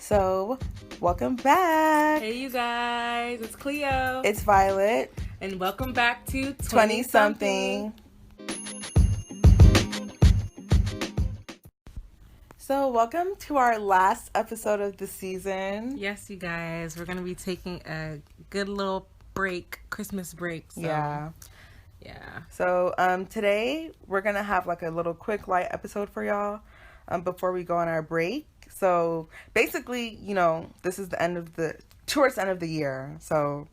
So, welcome back. Hey, you guys. It's Cleo. It's Violet. And welcome back to 20-something. So, welcome to our last episode of the season. Yes, you guys. We're going to be taking a good little break, Christmas break. So, Yeah. Yeah. So, today we're going to have like a little quick light episode for y'all before we go on our break. So, basically, this is towards the end of the year. So,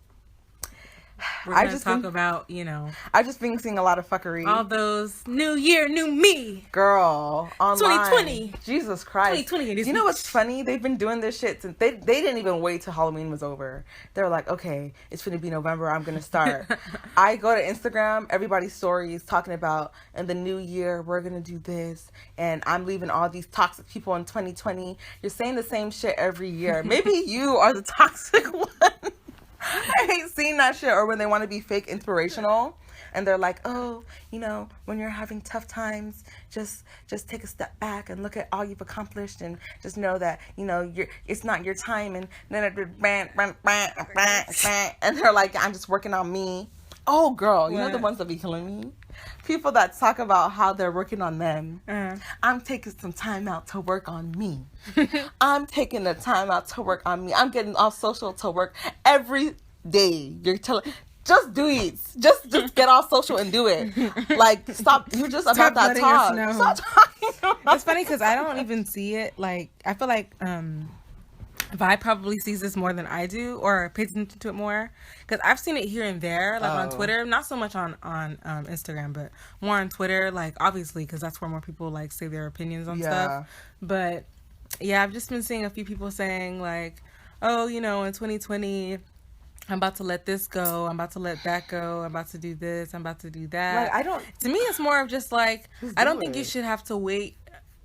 we're going to talk about, I've just been seeing a lot of fuckery. All those new year, new me. Girl, online. 2020. Jesus Christ. 2020. You know what's funny? They've been doing this shit since they didn't even wait till Halloween was over. They were like, okay, it's going to be November. I'm going to start. I go to Instagram, everybody's stories talking about in the new year, we're going to do this. And I'm leaving all these toxic people in 2020. You're saying the same shit every year. Maybe you are the toxic one. I hate seeing that shit. Or when they want to be fake inspirational and they're like, oh, when you're having tough times, just take a step back and look at all you've accomplished and just know that, it's not your time. And then and they're like, I'm just working on me. Oh, girl, the ones that be killing me? People that talk about how they're working on them. I'm taking some time out to work on me. I'm taking the time out to work on me. I'm getting off social to work every day. You're telling... Just do it. Just get off social and do it. Like, stop. You're just about that talk. Stop talking about It's funny because I don't even see it. Like, I feel like... Vi probably sees this more than I do, or pays attention to it more, because I've seen it here and there, like on Twitter, not so much on Instagram, but more on Twitter, like obviously, because that's where more people like say their opinions on stuff. But yeah, I've just been seeing a few people saying like, oh, in 2020, I'm about to let this go, I'm about to let that go, I'm about to do this, I'm about to do that. Like, to me, it's more of just like, I don't think you should have to wait.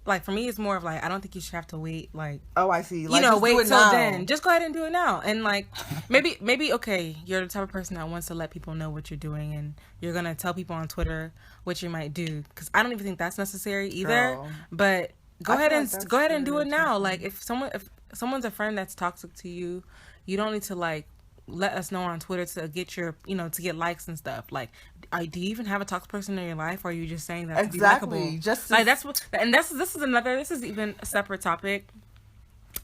Like, for me, it's more of, like, I don't think you should have to wait, like... Oh, I see. Like, wait till then. Just go ahead and do it now. And, like, maybe, okay, you're the type of person that wants to let people know what you're doing, and you're going to tell people on Twitter what you might do. Because I don't even think that's necessary either. Girl. But go ahead and do it now. Like, if someone's a friend that's toxic to you, you don't need to, like, let us know on Twitter to get your, to get likes and stuff. Like, do you even have a toxic person in your life, or are you just saying that to be likable? Just like that's what, and this is even a separate topic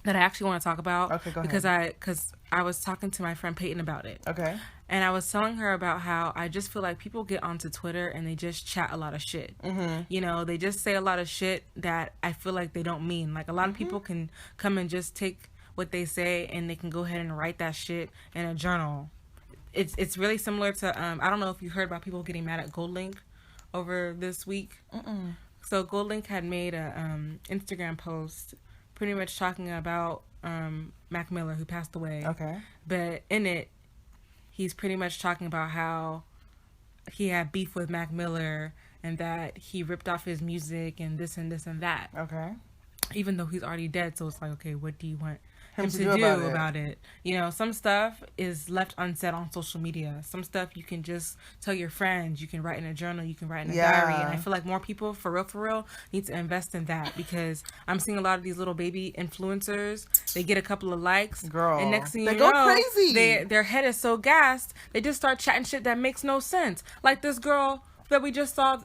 that I actually want to talk about. Okay, go because ahead. Because I was talking to my friend Peyton about it. Okay. And I was telling her about how I just feel like people get onto Twitter and they just chat a lot of shit. Mm-hmm. They just say a lot of shit that I feel like they don't mean. Like, a lot of people can come and just take what they say and they can go ahead and write that shit in a journal. It's really similar to I don't know if you heard about people getting mad at GoldLink over this week. So GoldLink had made a Instagram post pretty much talking about Mac Miller, who passed away. Okay. But in it, he's pretty much talking about how he had beef with Mac Miller and that he ripped off his music and this and this and that. Okay. Even though he's already dead, so it's like, okay, what do you want him to do about it? Some stuff is left unsaid on social media. Some stuff you can just tell your friends. You can write in a journal. You can write in a diary. And I feel like more people, for real, need to invest in that, because I'm seeing a lot of these little baby influencers. They get a couple of likes, girl, and next thing they go crazy. Their head is so gassed, they just start chatting shit that makes no sense. Like this girl that we just saw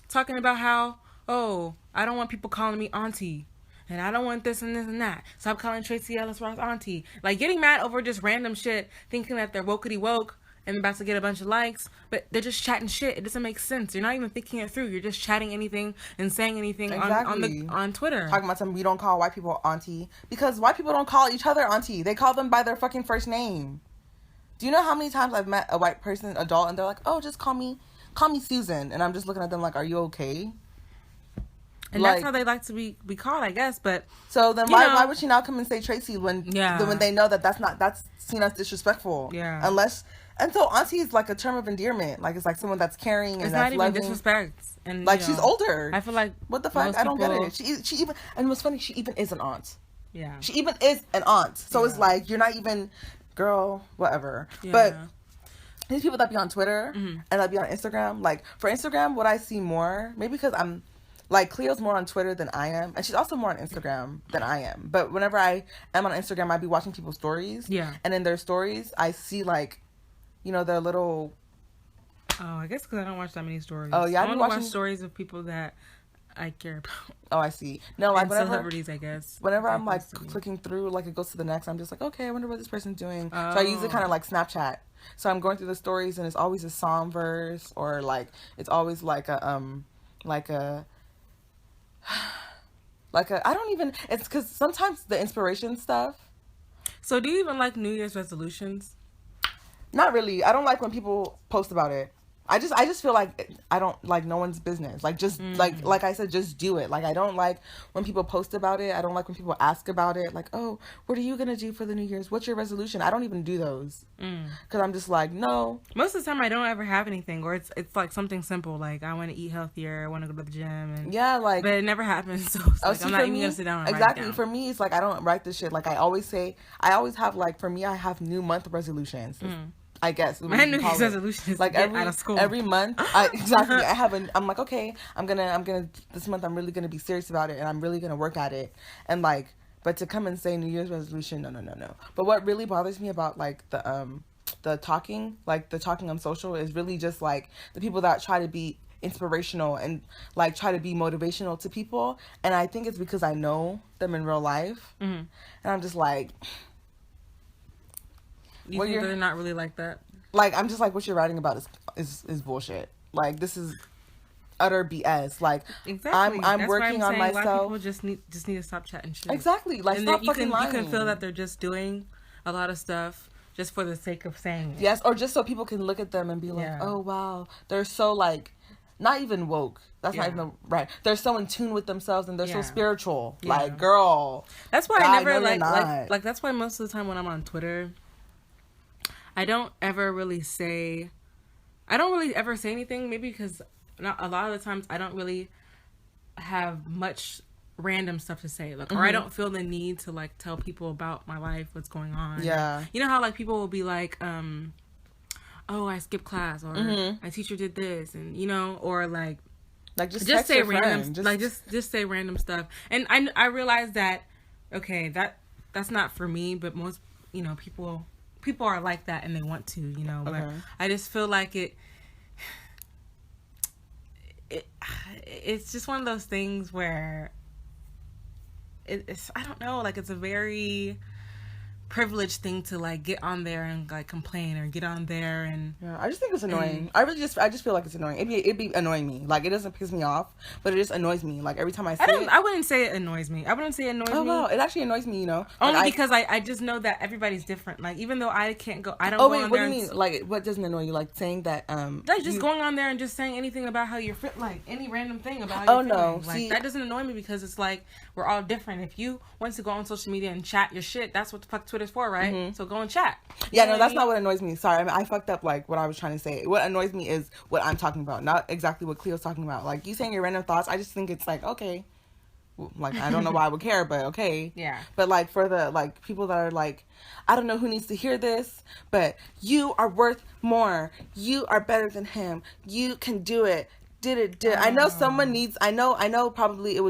talking about how, oh, I don't want people calling me auntie. And I don't want this and this and that. Stop calling Tracy Ellis Ross auntie. Like, getting mad over just random shit, thinking that they're wokety woke and about to get a bunch of likes, but they're just chatting shit. It doesn't make sense. You're not even thinking it through. You're just chatting anything and saying anything on Twitter. Talking about something, we don't call white people auntie, because white people don't call each other auntie. They call them by their fucking first name. Do you know how many times I've met a white person, adult, and they're like, oh, just call me Susan, and I'm just looking at them like, are you okay? And that's how they like to be called, I guess. But so then why would she now come and say Tracy when they know that's seen as disrespectful? Yeah. And so auntie is like a term of endearment. Like, it's like someone that's caring and it's that's not even disrespect. And like, she's older. I feel like, what the fuck? I don't get it. She even, and what's funny, she even is an aunt. Yeah. She even is an aunt. So it's like, you're not even, girl, whatever. Yeah. But these people that be on Twitter and that be on Instagram, like, for Instagram, what I see more, maybe because I'm Like, Cleo's more on Twitter than I am, and she's also more on Instagram than I am. But whenever I am on Instagram, I'd be watching people's stories. Yeah. And in their stories, I see, like, you know, their little... Oh, I guess because I don't watch that many stories. Oh, yeah, I only watch stories of people that I care about. Oh, I see. No, like, and whenever... celebrities, I guess. Whenever I'm, like, clicking through, like, it goes to the next, I'm just like, okay, I wonder what this person's doing. Oh. So I use it kind of like Snapchat. So I'm going through the stories, and it's always a psalm verse, or, like, it's always, like a, I don't even, it's because sometimes the inspiration stuff. So do you even like New Year's resolutions? Not really. I don't like when people post about it. I just feel like I don't like no one's business. Like, just like I said, just do it. Like, I don't like when people post about it. I don't like when people ask about it. Like, oh, what are you gonna do for the New Year's? What's your resolution? I don't even do those because I'm just like, no. Most of the time, I don't ever have anything, or it's like something simple. Like, I want to eat healthier. I want to go to the gym, and yeah, like, but it never happens. So it's like, I'm not even gonna sit down and write it down. For me, it's like I don't write this shit. Like, I always have, like, for me, I have new month resolutions. I guess my New Year's resolution is like to get out of school every month. I'm like, okay, I'm gonna this month I'm really gonna be serious about it, and I'm really gonna work at it, and like, but to come and say New Year's resolution, no. But what really bothers me about, like, the talking on social is really just, like, the people that try to be inspirational and, like, try to be motivational to people, and I think it's because I know them in real life, and I'm just like, you think they're not really like that? Like, I'm just like, what you're writing about is bullshit. Like, this is utter BS. Like, exactly. I'm working on myself. A lot of people just need to stop chatting shit. Exactly. Like, stop fucking lying. You can feel that they're just doing a lot of stuff just for the sake of saying it. Yes, or just so people can look at them and be like, oh, wow, they're so, like, not even woke. That's not even right. They're so in tune with themselves, and they're so spiritual. Yeah. Like, girl. That's why I never, like, that's why most of the time when I'm on Twitter, I don't really ever say anything, maybe because a lot of the times I don't really have much random stuff to say, like, or I don't feel the need to, like, tell people about my life, what's going on. Yeah. You know how, like, people will be like, oh, I skipped class, or my teacher did this, and, you know, or like just say random, just say random stuff. And I realize that, okay, that's not for me, but most, you know, people are like that and they want to, you know, but I just feel like it's just one of those things where it's, I don't know, like, it's a very privileged thing to, like, get on there and, like, complain, or get on there and I just think it's annoying. I just feel like it's annoying. It'd be annoying me. Like, it doesn't piss me off, but it just annoys me. Like, every time I see it, I wouldn't say it annoys me. Oh no, it actually annoys me, you know, only like, because I just know that everybody's different. Like, even though I can't go, I don't go on what there. Do you mean? Like, what doesn't annoy you? Like, saying that like, just going on there and just saying anything about how you're like, any random thing about how you're feeling. Like, that doesn't annoy me, because it's like, we're all different. If you want to go on social media and chat your shit, that's what the fuck Twitter's for, right? So go and chat. Yeah, no, that's not what annoys me. Sorry, I fucked up, like, what I was trying to say. What annoys me is what I'm talking about, not exactly what Cleo's talking about. Like, you saying your random thoughts, I just think it's like, okay. Like, I don't know why I would care, but okay. Yeah. But, like, for the, like, people that are like, I don't know who needs to hear this, but you are worth more. You are better than him. You can do it. Did it. I know someone needs, I know probably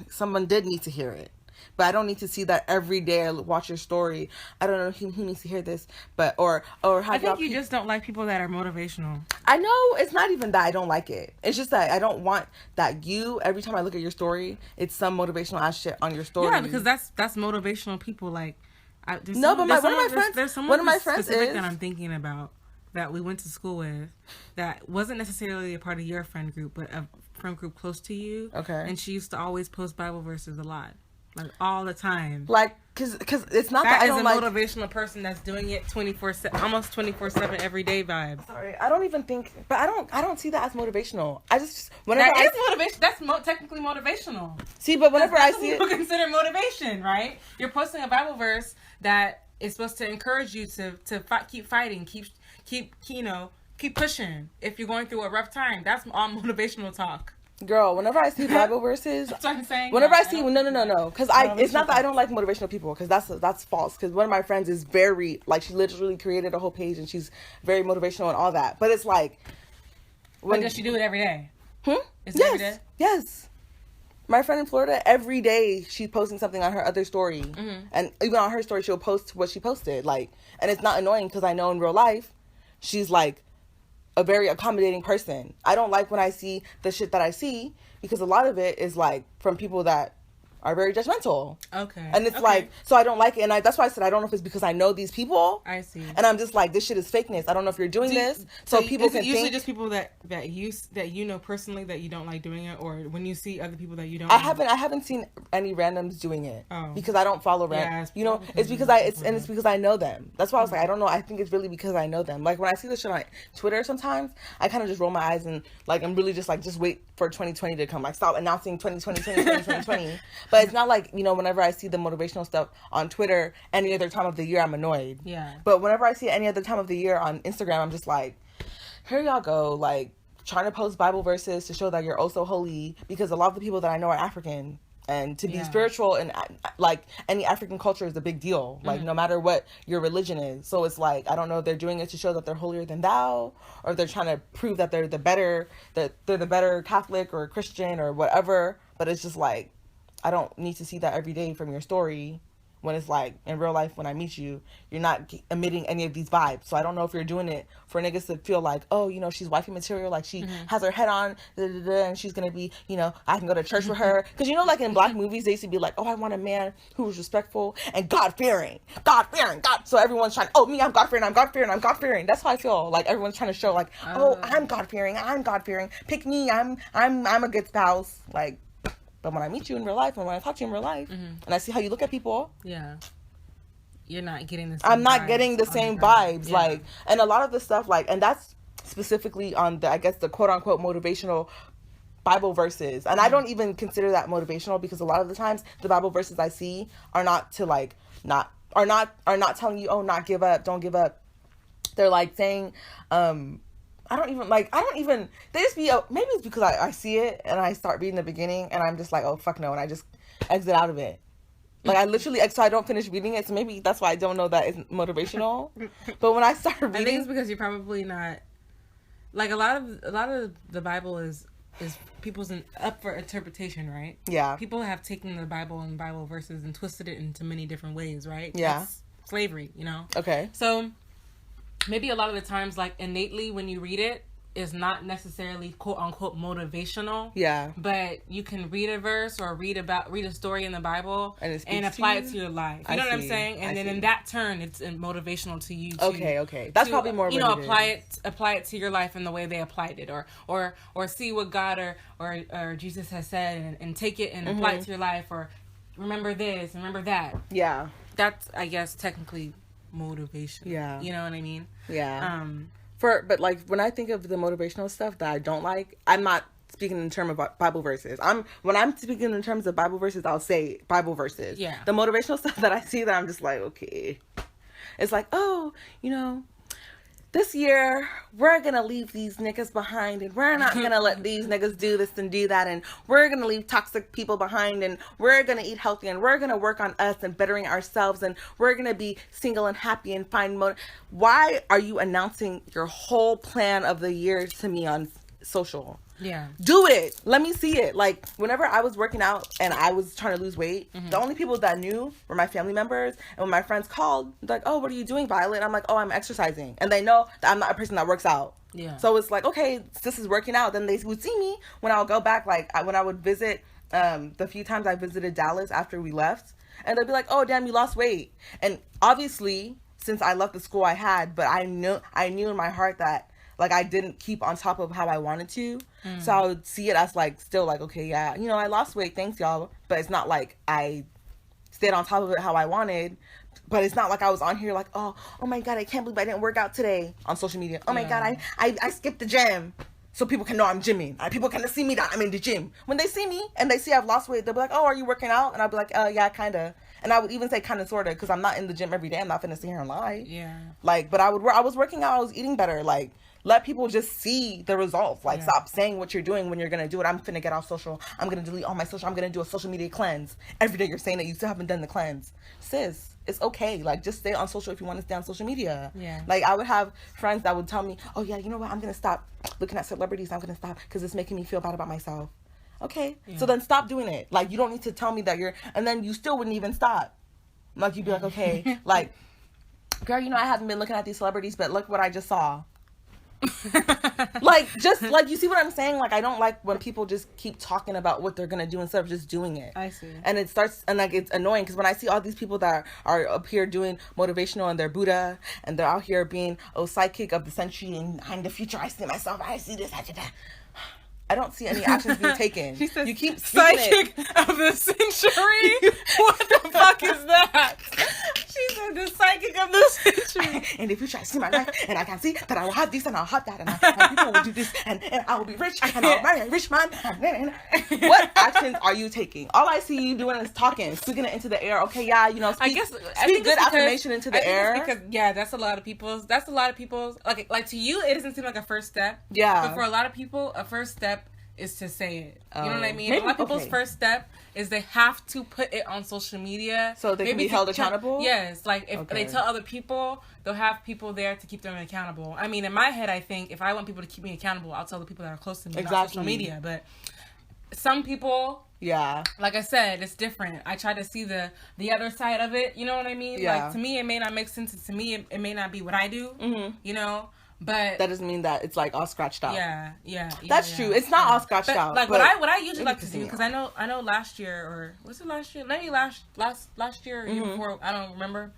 someone did need to hear it. But I don't need to see that every day I watch your story. I don't know who needs to hear this, but or how I think you just don't like people that are motivational. I know it's not even that I don't like it. It's just that I don't want that every time I look at your story, it's some motivational ass shit on your story. Yeah, because that's motivational people. Like, one of my friends that I'm thinking about, that we went to school with, that wasn't necessarily a part of your friend group, but a friend group close to you. Okay. And she used to always post Bible verses a lot. Like, all the time. Like, cause it's not that I don't like... That is a motivational person that's doing it 24/7, almost 24/7 every day vibe. Sorry, I don't even think... But I don't see that as motivational. I just... Motivation. That's technically motivational. See, but whenever I see it... People consider motivation, right? You're posting a Bible verse that is supposed to encourage you to keep fighting, keep pushing. If you're going through a rough time, that's all motivational talk. Girl, whenever I see Bible verses, that's what I'm saying. Whenever I see no, because it's not that I don't like motivational people, because that's false. Because one of my friends is very, like, she literally created a whole page and she's very motivational and all that. But it's like, but does she do it every day? Yes. Every day? Yes. My friend in Florida, every day she's posting something on her other story. And even on her story, she'll post what she posted. Like, and it's not annoying because I know in real life, she's like a very accommodating person. I don't like when I see the shit that I see because a lot of it is like from people that are very judgmental. Okay. And it's like, so I don't like it. And that's why I said I don't know if it's because I know these people. I see. And I'm just like, this shit is fakeness. I don't know if you're doing this. So people can usually think. just people that you know personally that you don't like doing it, or when you see other people that you don't I know? haven't seen any randoms doing it. Oh. Because I don't follow randoms. You know, it's because it's because I know them. That's why I was like, I don't know. I think it's really because I know them. Like when I see this shit on Twitter sometimes, I kind of just roll my eyes and like I'm really just like just wait for 2020 to come. Like stop announcing 2020, 2020. But it's not like, you know, whenever I see the motivational stuff on Twitter any other time of the year, I'm annoyed. Yeah. But whenever I see it any other time of the year on Instagram, I'm just like, here y'all go, like trying to post Bible verses to show that you're oh so holy, because a lot of the people that I know are African, and to be spiritual and like any African culture is a big deal, like no matter what your religion is. So it's like, I don't know if they're doing it to show that they're holier than thou, or if they're trying to prove that they're the better Catholic or Christian or whatever. But it's just like, I don't need to see that every day from your story, when it's like in real life when I meet you, you're not emitting any of these vibes. So I don't know if you're doing it for niggas to feel like, oh, you know, she's wifey material, like she has her head on, and she's gonna be, you know, I can go to church with her. Because you know, like in black movies, they used to be like, oh, I want a man who is respectful and God-fearing. God. So everyone's trying, oh, me, I'm God-fearing. That's how I feel. Like everyone's trying to show like, oh, I'm God-fearing. Pick me. I'm a good spouse. Like, but when I meet you in real life and when I talk to you in real life and I see how you look at people, you're not getting the same I'm not getting the same vibes. Yeah. Like, and a lot of the stuff, like, and that's specifically on the, I guess, the quote unquote motivational Bible verses. And I don't even consider that motivational, because a lot of the times the Bible verses I see are not to like, are not telling you, oh, not give up, don't give up. They're like saying, they just be, maybe it's because I see it and I start reading the beginning and I'm just like, oh, fuck no. And I just exit out of it. Like I literally, so I don't finish reading it. So maybe that's why I don't know that it's motivational. But when I start reading. I think it's because you're probably not, like a lot of the Bible is people's up for interpretation, right? Yeah. People have taken the Bible and Bible verses and twisted it into many different ways, right? Yeah. That's slavery, you know? Okay. So maybe a lot of the times, like innately when you read it, is not necessarily quote unquote motivational. Yeah. But you can read a verse or read a story in the Bible and apply it to your life. You know what I'm saying? And then in that turn, it's motivational to you. Okay. That's probably more. You know, apply it to your life in the way they applied it, or see what God or Jesus has said and take it and apply it to your life, or remember this, remember that. Yeah. That's, I guess, technically motivation. Yeah. You know what I mean? Yeah. But like when I think of the motivational stuff that I don't like, I'm not speaking in terms of Bible verses. When I'm speaking in terms of Bible verses, I'll say Bible verses. Yeah. The motivational stuff that I see that I'm just like, okay. It's like, oh, you know, this year we're gonna leave these niggas behind, and we're not gonna let these niggas do this and do that, and we're gonna leave toxic people behind, and we're gonna eat healthy, and we're gonna work on us and bettering ourselves, and we're gonna be single and happy and find Why are you announcing your whole plan of the year to me on social? Yeah. Do it. Let me see it. Like, whenever I was working out and I was trying to lose weight, the only people that knew were my family members. And when my friends called, they're like, oh, what are you doing, Violet? I'm like, oh, I'm exercising. And they know that I'm not a person that works out. Yeah. So it's like, okay, this is working out. Then they would see me when I would go back, like, when I would visit, the few times I visited Dallas after we left. And they'd be like, oh, damn, you lost weight. And obviously, since I left the school I had, but I knew in my heart that, like, I didn't keep on top of how I wanted to. So I would see it as, like, still, like, okay, yeah, you know, I lost weight, thanks, y'all. But it's not like I stayed on top of it how I wanted. But it's not like I was on here like, oh my God, I can't believe I didn't work out today on social media. Oh, my God, I skipped the gym. So people can know I'm gymming. People can see me that I'm in the gym. When they see me and they see I've lost weight, they'll be like, oh, are you working out? And I'll be like, yeah, kind of. And I would even say kind of, sort of, because I'm not in the gym every day. I'm not finna sit here and lie. Yeah. Like, but I was working out. I was eating better. Like, let people just see the results. Like, stop saying what you're doing when you're going to do it. I'm finna get off social. I'm going to delete all my social. I'm going to do a social media cleanse. Every day you're saying that you still haven't done the cleanse. Sis, it's okay. Like, just stay on social if you want to stay on social media. Yeah. Like, I would have friends that would tell me, oh, yeah, you know what? I'm going to stop looking at celebrities. I'm going to stop because it's making me feel bad about myself. okay, so then stop doing it. Like, you don't need to tell me that you're, and then you still wouldn't even stop. Like, you'd be like, okay, like, girl, you know, I haven't been looking at these celebrities, but look what I just saw. Like, just, like, you see what I'm saying? Like, I don't like when people just keep talking about what they're gonna do instead of just doing it. I see. And it starts, and, like, it's annoying, because when I see all these people that are up here doing motivational and they're Buddha, and they're out here being, psychic of the century, and I'm the future, I see myself, I see this, I do that. I don't see any actions being taken. She says, you keep psychic of the century? What the fuck is that? She said the psychic of the century. And if you try to see my life, and I can see that I will have this and I'll have that, and people will do this, and I will be rich, and I'll marry a rich man. What actions are you taking? All I see you doing is talking, speaking it into the air. Okay, yeah, you know, speak good affirmation into the air. Because that's a lot of people's. Like to you, it doesn't seem like a first step. Yeah. But for a lot of people, a first step is to say it. You know what I mean? Maybe, a lot of people's first step is they have to put it on social media. So they can be held accountable? Yes. Like, if they tell other people, they'll have people there to keep them accountable. I mean, in my head, I think if I want people to keep me accountable, I'll tell the people that are close to me about social media. But some people... Yeah. Like I said, it's different. I try to see the other side of it. You know what I mean? Yeah. Like, to me, it may not make sense. To me, it may not be what I do. Mm-hmm. You know? But that doesn't mean that it's like all scratched out. Yeah. That's true. It's not all scratched out. Like, what I usually like to do, because I know last year, or was it last year? Maybe last year or year before, I don't remember.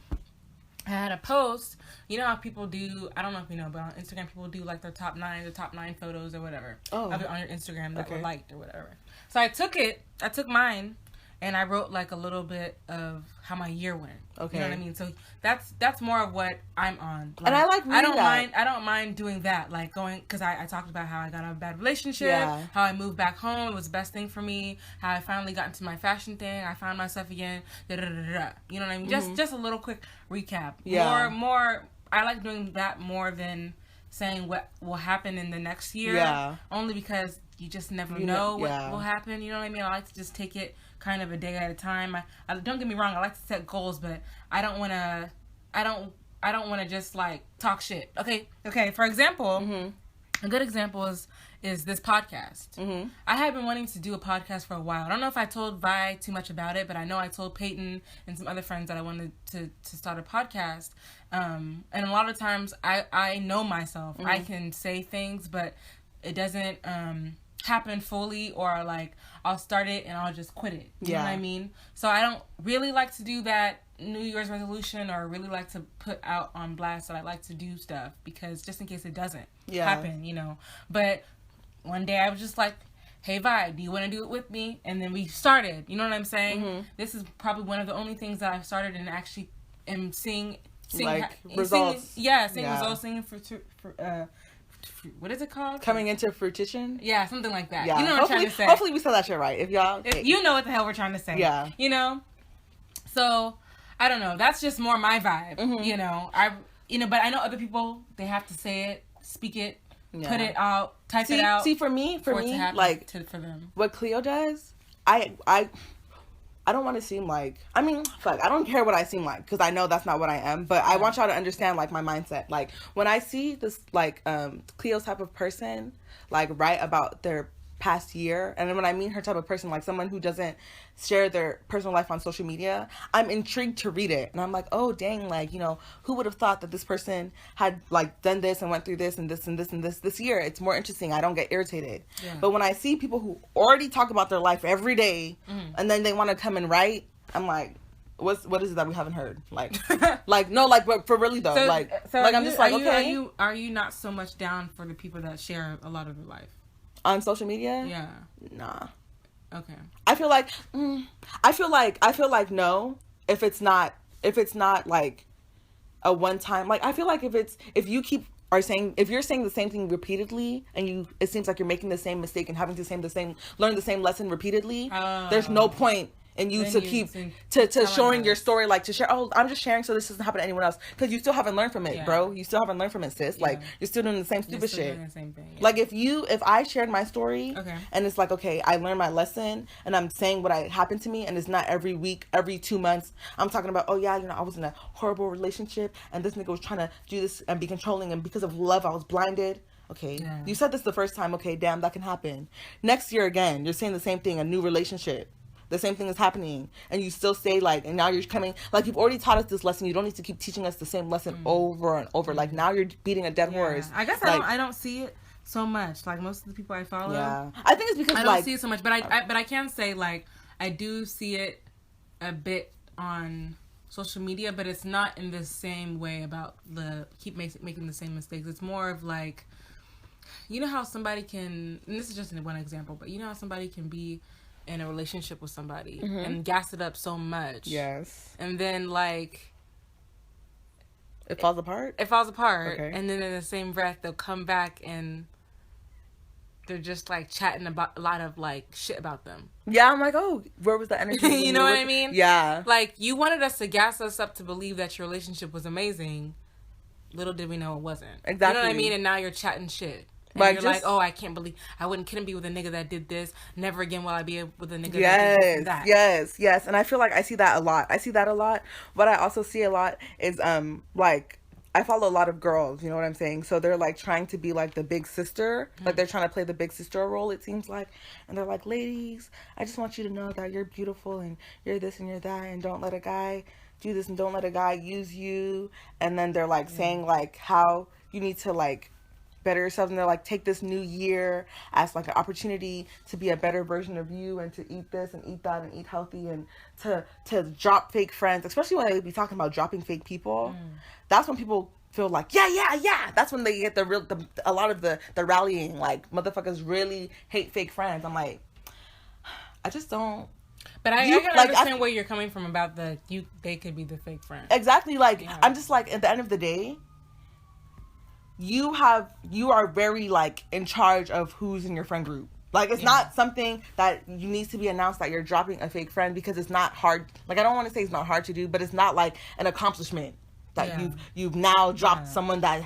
I had a post. You know how people do, I don't know if you know, but on Instagram people do like their top 9 photos or whatever of it on your Instagram that were liked or whatever. So I took mine, and I wrote like a little bit of how my year went. Okay. You know what I mean? So that's more of what I'm on. Like, and I like that. I don't mind doing that. Like going, because I talked about how I got out of a bad relationship, how I moved back home, it was the best thing for me, how I finally got into my fashion thing, I found myself again, You know what I mean? Mm-hmm. Just a little quick recap. Yeah. More, I like doing that more than saying what will happen in the next year. Yeah. Only because you just never know what will happen. You know what I mean? I like to just take it kind of a day at a time. I don't get me wrong, I like to set goals, but I don't want to just like talk shit. Okay, for example, a good example is this podcast. Mm-hmm. I have been wanting to do a podcast for a while. I don't know if I told Vi too much about it, but I know I told Peyton and some other friends that I wanted to start a podcast. And a lot of times I know myself. I can say things, but it doesn't happen fully, or like I'll start it and I'll just quit it. You know what I mean? So I don't really like to do that New Year's resolution, or really like to put out on blast that I like to do stuff, because just in case it doesn't happen, you know. But one day I was just like, hey Vi, do you want to do it with me? And then we started. You know what I'm saying? Mm-hmm. This is probably one of the only things that I've started and actually am seeing like results. Results, singing for what is it called? Coming into fruition? Yeah, something like that. Yeah. You know what I'm trying to say. Hopefully we said that shit right. You know what the hell we're trying to say. Yeah. You know? So, I don't know. That's just more my vibe. Mm-hmm. You know? But I know other people, they have to say it, speak it, put it out, type it out. See, for me, like, for them. What Cleo does, I don't want to seem like, I don't care what I seem like, because I know that's not what I am, but I want y'all to understand, like, my mindset. Like, when I see this, like, Cleo's type of person, like, write about their past year, and then when I mean her type of person, like, someone who doesn't share their personal life on social media, I'm intrigued to read it, and I'm like, oh, dang, like, you know, who would have thought that this person had, like, done this and went through this and this and this and this year? It's more interesting. I don't get irritated. But when I see people who already talk about their life every day, and then they want to come and write, I'm like, what is it that we haven't heard? Like, but for really though, I'm just like, okay. Are you not so much down for the people that share a lot of their life on social media? Yeah. Nah. Okay. I feel like no, if it's not like a one time, like, I feel like if you're saying the same thing repeatedly, and it seems like you're making the same mistake and having to learn the same lesson repeatedly, there's no point and you to keep to showing your story, like to share, oh, I'm just sharing so this doesn't happen to anyone else, because you still haven't learned from it, bro. You still haven't learned from it, sis. Like, you're still doing the same stupid shit. Doing the same thing, Like, if I shared my story, and it's like, okay, I learned my lesson and I'm saying what happened to me, and it's not every week, every 2 months I'm talking about, oh yeah, you know, I was in a horrible relationship and this nigga was trying to do this and be controlling, and because of love I was blinded. Okay, Yeah. you said this the first time. Okay, damn, that can happen. Next year again, you're saying the same thing, a new relationship. The same thing is happening. And you still say, like, and now you're coming, like, you've already taught us this lesson. You don't need to keep teaching us the same lesson over and over. Like, now you're beating a dead horse. I guess like, I don't see it so much. Like, most of the people I follow. Yeah. I think it's because, I don't see it so much. But I can say, like, I do see it a bit on social media, but it's not in the same way about making the same mistakes. It's more of, like, you know how somebody can, and this is just one example, but you know how somebody can be in a relationship with somebody and gas it up so much. Yes. And then, like, it falls apart? It falls apart. Okay. And then in the same breath, they'll come back and they're just, like, chatting about a lot of, like, shit about them. Yeah, I'm like, oh, where was the energy? You know what I mean? Yeah. Like, you wanted us to gas us up to believe that your relationship was amazing. Little did we know it wasn't. Exactly. You know what I mean? And now you're chatting shit. And but you're like, oh, I can't believe I couldn't be with a nigga that did this. Never again will I be with a nigga that did this and that. Yes. And I feel like I see that a lot. What I also see a lot is like, I follow a lot of girls, you know what I'm saying? So they're, like, trying to be, like, the big sister. Like, they're trying to play the big sister role, it seems like. And they're like, ladies, I just want you to know that you're beautiful and you're this and you're that, and don't let a guy do this and don't let a guy use you. And then they're, like, saying, like, how you need to, like, better yourself, and they're like, take this new year as, like, an opportunity to be a better version of you and to eat this and eat that and eat healthy and to drop fake friends, especially when they be talking about dropping fake people. That's when people feel like, yeah. That's when they get a lot of the rallying, like, motherfuckers really hate fake friends. I'm like, I just don't. But I can understand where you're coming from about they could be the fake friend. Exactly. Like, I'm just like, at the end of the day, you are very, like, in charge of who's in your friend group. Like, it's not something that you needs to be announced that you're dropping a fake friend, because it's not hard. Like, I don't want to say it's not hard to do, but it's not like an accomplishment that you've now dropped someone that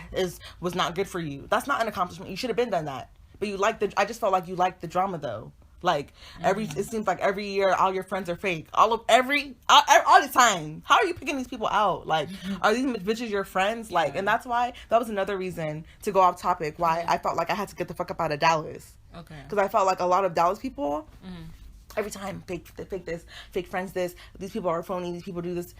was not good for you. That's not an accomplishment. You should have been done that. But I just felt like you liked the drama, though. Like, it seems like every year all your friends are fake. All the time. How are you picking these people out? Like, are these bitches your friends? Like, and that's why, that was another reason, to go off topic, why I felt like I had to get the fuck up out of Dallas. Okay. Because I felt like a lot of Dallas people, every time, fake this, fake friends this, these people are phony, these people do this.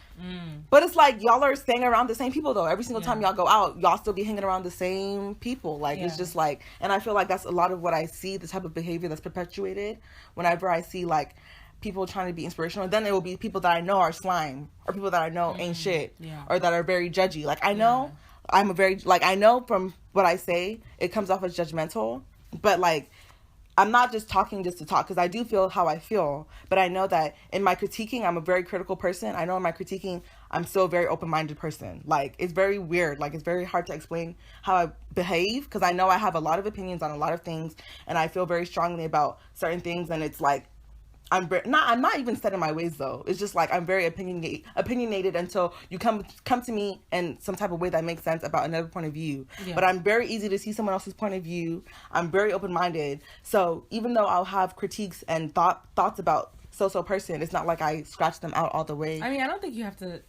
But it's like, y'all are staying around the same people, though. Every single time y'all go out, y'all still be hanging around the same people. Like, it's just like, and I feel like that's a lot of what I see, the type of behavior that's perpetuated whenever I see, like, people trying to be inspirational. And then it will be people that I know are slime, or people that I know ain't shit, or that are very judgy. Like, I know I know from what I say, it comes off as judgmental, but, like, I'm not just talking just to talk, because I do feel how I feel, but I know that in my critiquing, I'm a very critical person. I know in my critiquing, I'm still a very open-minded person. Like, it's very weird. Like, it's very hard to explain how I behave, because I know I have a lot of opinions on a lot of things, and I feel very strongly about certain things, and it's like, I'm not even set in my ways, though. It's just like, I'm very opinionated until you come to me in some type of way that makes sense about another point of view. Yeah. But I'm very easy to see someone else's point of view. I'm very open-minded. So even though I'll have critiques and thoughts about so person, it's not like I scratch them out all the way. I mean, I don't think you have to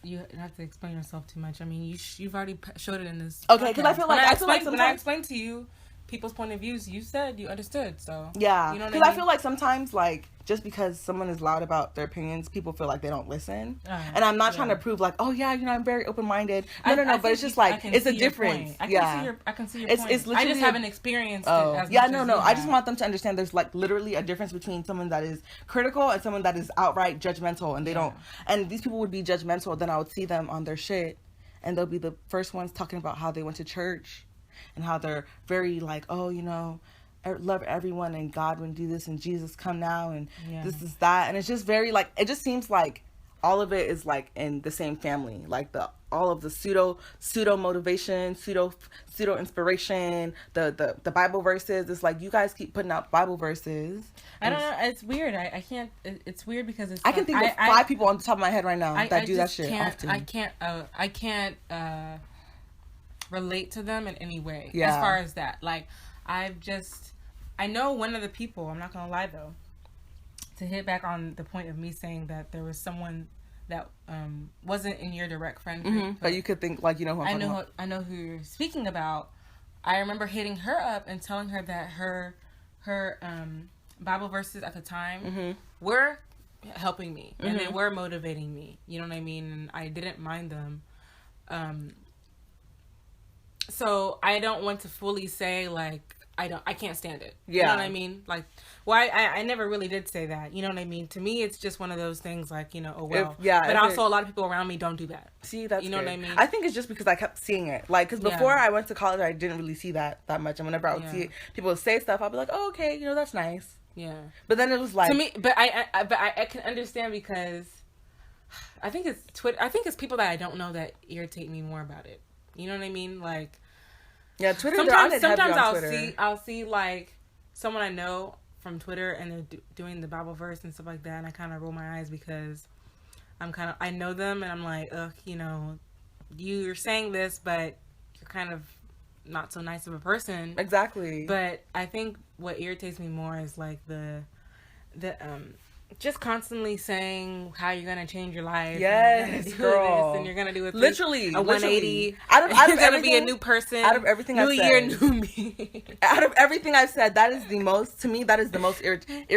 explain yourself too much. I mean, you've already showed it in this. Okay, because I feel like sometimes when I explained to you people's point of views, you said you understood. So yeah, you know, because I feel like sometimes, like, just because someone is loud about their opinions, people feel like they don't listen. And I'm not trying to prove, like, oh yeah, you know, I'm very open-minded. No, but it's just like, it's a difference. I can see your point. It's I just haven't experienced it as much as you I just want them to understand there's, like, literally a difference between someone that is critical and someone that is outright judgmental, and they don't. And these people would be judgmental, then I would see them on their shit, and they'll be the first ones talking about how they went to church and how they're very, like, oh, you know, love everyone and God would do this and Jesus come now and this is that, and it's just very, like, it just seems like all of it is, like, in the same family, like all of the pseudo motivation, pseudo inspiration, the Bible verses. It's like, you guys keep putting out Bible verses. I don't know, it's weird. I can't. It's weird because it's. I can think of 5 people on the top of my head right now that do that shit often. I can't relate to them in any way. As far as that, like, I know one of the people, I'm not gonna lie though, to hit back on the point of me saying that there was someone that wasn't in your direct friend group, but you could think, like, you know who I know who you're speaking about. I remember hitting her up and telling her that her Bible verses at the time were helping me and they were motivating me. You know what I mean? And I didn't mind them. So I don't want to fully say like I can't stand it. Yeah. You know what I mean? Like, well, I never really did say that. You know what I mean? To me, it's just one of those things like, you know, oh well. But also a lot of people around me don't do that. See, that's you know what I mean? I think it's just because I kept seeing it. Like, because before I went to college, I didn't really see that much. And whenever I would see it, people would say stuff, I'd be like, oh, okay, you know, that's nice. Yeah. But then it was like, to me, but I can understand because I think it's Twitter. I think it's people that I don't know that irritate me more about it. You know what I mean? Like, yeah, Twitter. Sometimes I'll see like someone I know from Twitter and they're doing the Bible verse and stuff like that, and I kind of roll my eyes because I know them and I'm like, ugh, you know, you're saying this, but you're kind of not so nice of a person. Exactly. But I think what irritates me more is like the just constantly saying how you're gonna change your life. Yes, and girl. And you're gonna do literally a 180. Out of gonna be a new person. Out of everything I've said, new year, new me. Out of everything I've said, that is the most. To me, that is the most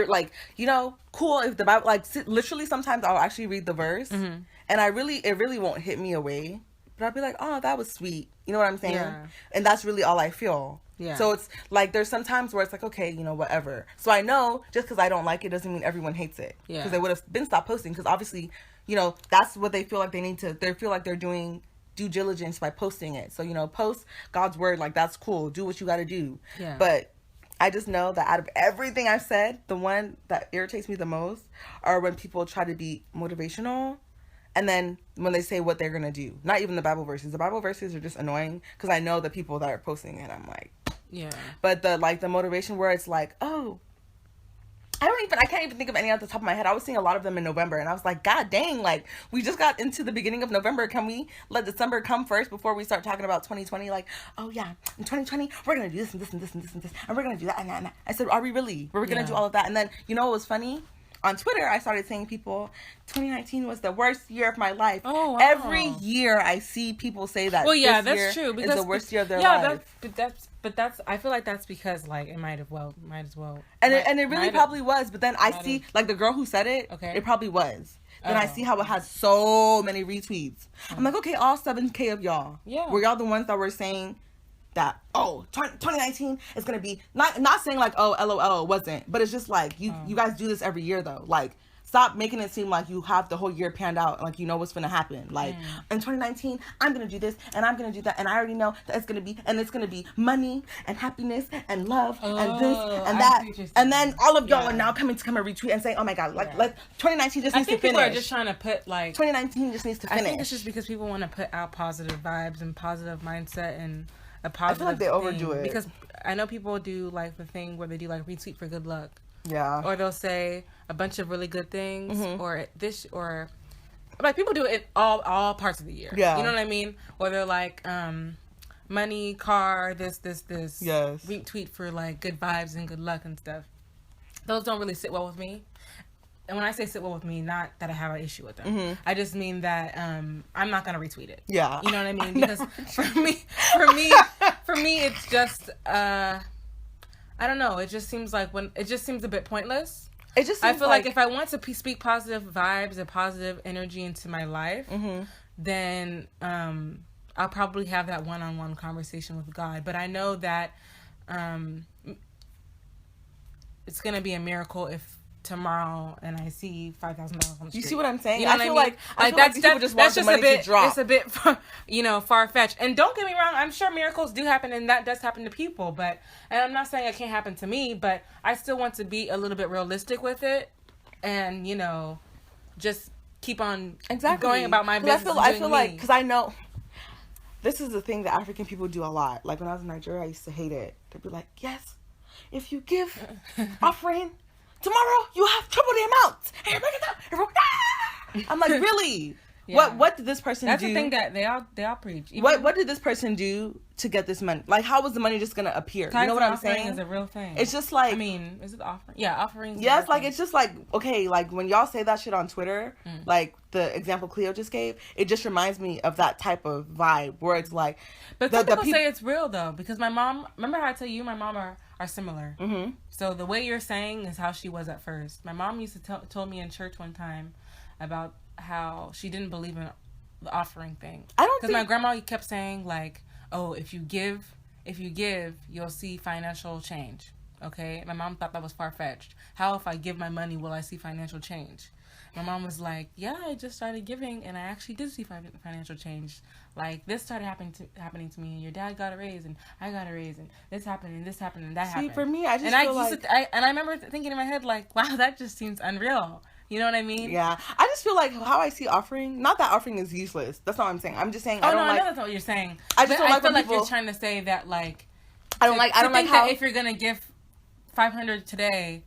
like, you know, cool if the Bible, like, literally sometimes I'll actually read the verse, and it really won't hit me away, but I'll be like, oh, that was sweet. You know what I'm saying? Yeah. And that's really all I feel. Yeah. So it's like there's some times where it's like, okay, you know, whatever. So I know just because I don't like it doesn't mean everyone hates it. Yeah. Because they would have been stopped posting. Because obviously, you know, that's what they feel like they need to. They feel like they're doing due diligence by posting it. So, you know, post God's word, like, that's cool. Do what you got to do. Yeah. But I just know that out of everything I've said, the one that irritates me the most are when people try to be motivational. And then when they say what they're going to do. Not even the Bible verses. The Bible verses are just annoying. Because I know the people that are posting it. I'm like... Yeah. But the motivation where it's like, oh... I can't even think of any off the top of my head. I was seeing a lot of them in November. And I was like, God dang. Like, we just got into the beginning of November. Can we let December come first before we start talking about 2020? Like, oh yeah, in 2020, we're going to do this and this and this and this and this. And we're going to do that and that and that. I said, are we really? We're going to do all of that. And then, you know what was funny? On Twitter, I started saying 2019 was the worst year of my life. Oh, wow. Every year I see people say that. Well, yeah, that's true. Because it's the worst year of their life. But that's, I feel like that's because, like, it might as well. And it really probably was. But then I see, like, the girl who said it, it probably was. Then I see how it has so many retweets. I'm like, okay, all 7K of y'all. Yeah. Were y'all the ones that were saying that, oh, 2019 is going to be, not saying like, oh, LOL, it wasn't, but it's just like, you guys do this every year though. Like, stop making it seem like you have the whole year planned out, like you know what's going to happen. Like, in 2019, I'm going to do this, and I'm going to do that, and I already know that it's going to be money, and happiness, and love, and this, and that. And then all of y'all are now coming to come and retweet and say, oh my God, like 2019 just needs to finish. I think people are just trying to put, like... 2019 just needs to finish. I think it's just because people want to put out positive vibes and positive mindset and... I feel like they overdo it. Because I know people do like the thing where they do like retweet for good luck. Yeah. Or they'll say a bunch of really good things or like people do it in all parts of the year. Yeah. You know what I mean? Or they're like money, car, this. Yes. Retweet for like good vibes and good luck and stuff. Those don't really sit well with me. And when I say sit well with me, not that I have an issue with them. I just mean that I'm not gonna retweet it. Yeah. You know what I mean? Because for me, it's just I don't know. It just seems like it just seems a bit pointless. It just I feel like if I want to speak positive vibes and positive energy into my life, then I'll probably have that one-on-one conversation with God. But I know that it's gonna be a miracle if tomorrow and I see $5,000 on the street. You see what I'm saying? You know I feel like that's people just want the money to drop. It's a bit, far-fetched. And don't get me wrong, I'm sure miracles do happen and that does happen to people. And I'm not saying it can't happen to me, but I still want to be a little bit realistic with it, and just keep on going about my business. I feel like because I know this is the thing that African people do a lot. Like when I was in Nigeria, I used to hate it. They'd be like, yes, if you give offering. Tomorrow you have triple the amount. And bring it down. I'm like, really? Yeah. What did this person That's do? the thing that they all preach. Even what did this person do to get this money? Like, how was the money just gonna appear? You know what I'm saying? Is a real thing. It's just like, I mean, is it the offering? Yeah, offerings. Yeah, it's like thing. It's just like, okay, like when y'all say that shit on Twitter, like the example Cleo just gave, it just reminds me of that type of vibe where it's like. But some people say it's real though, because my mom. Remember how I tell you my mom are similar. Mm-hmm. So the way you're saying is how she was at first. My mom used to told me in church one time about how she didn't believe in the offering thing. I don't, because my grandma kept saying like, oh, if you give, you'll see financial change. Okay, my mom thought that was far-fetched. How if I give my money will I see financial change? My mom was like, yeah, I just started giving and I actually did see financial change. Like, this started happening to me, and your dad got a raise and I got a raise, and this happened and this happened and that happened. See, for me, I just feel like... I remember thinking in my head like, wow, that just seems unreal. You know what I mean? Yeah. I just feel like how I see offering, not that offering is useless. That's not what I'm saying. I'm just saying I know that's not what you're saying. I just feel like you're trying to say that like... I don't like how... that if you're going to give $500 today...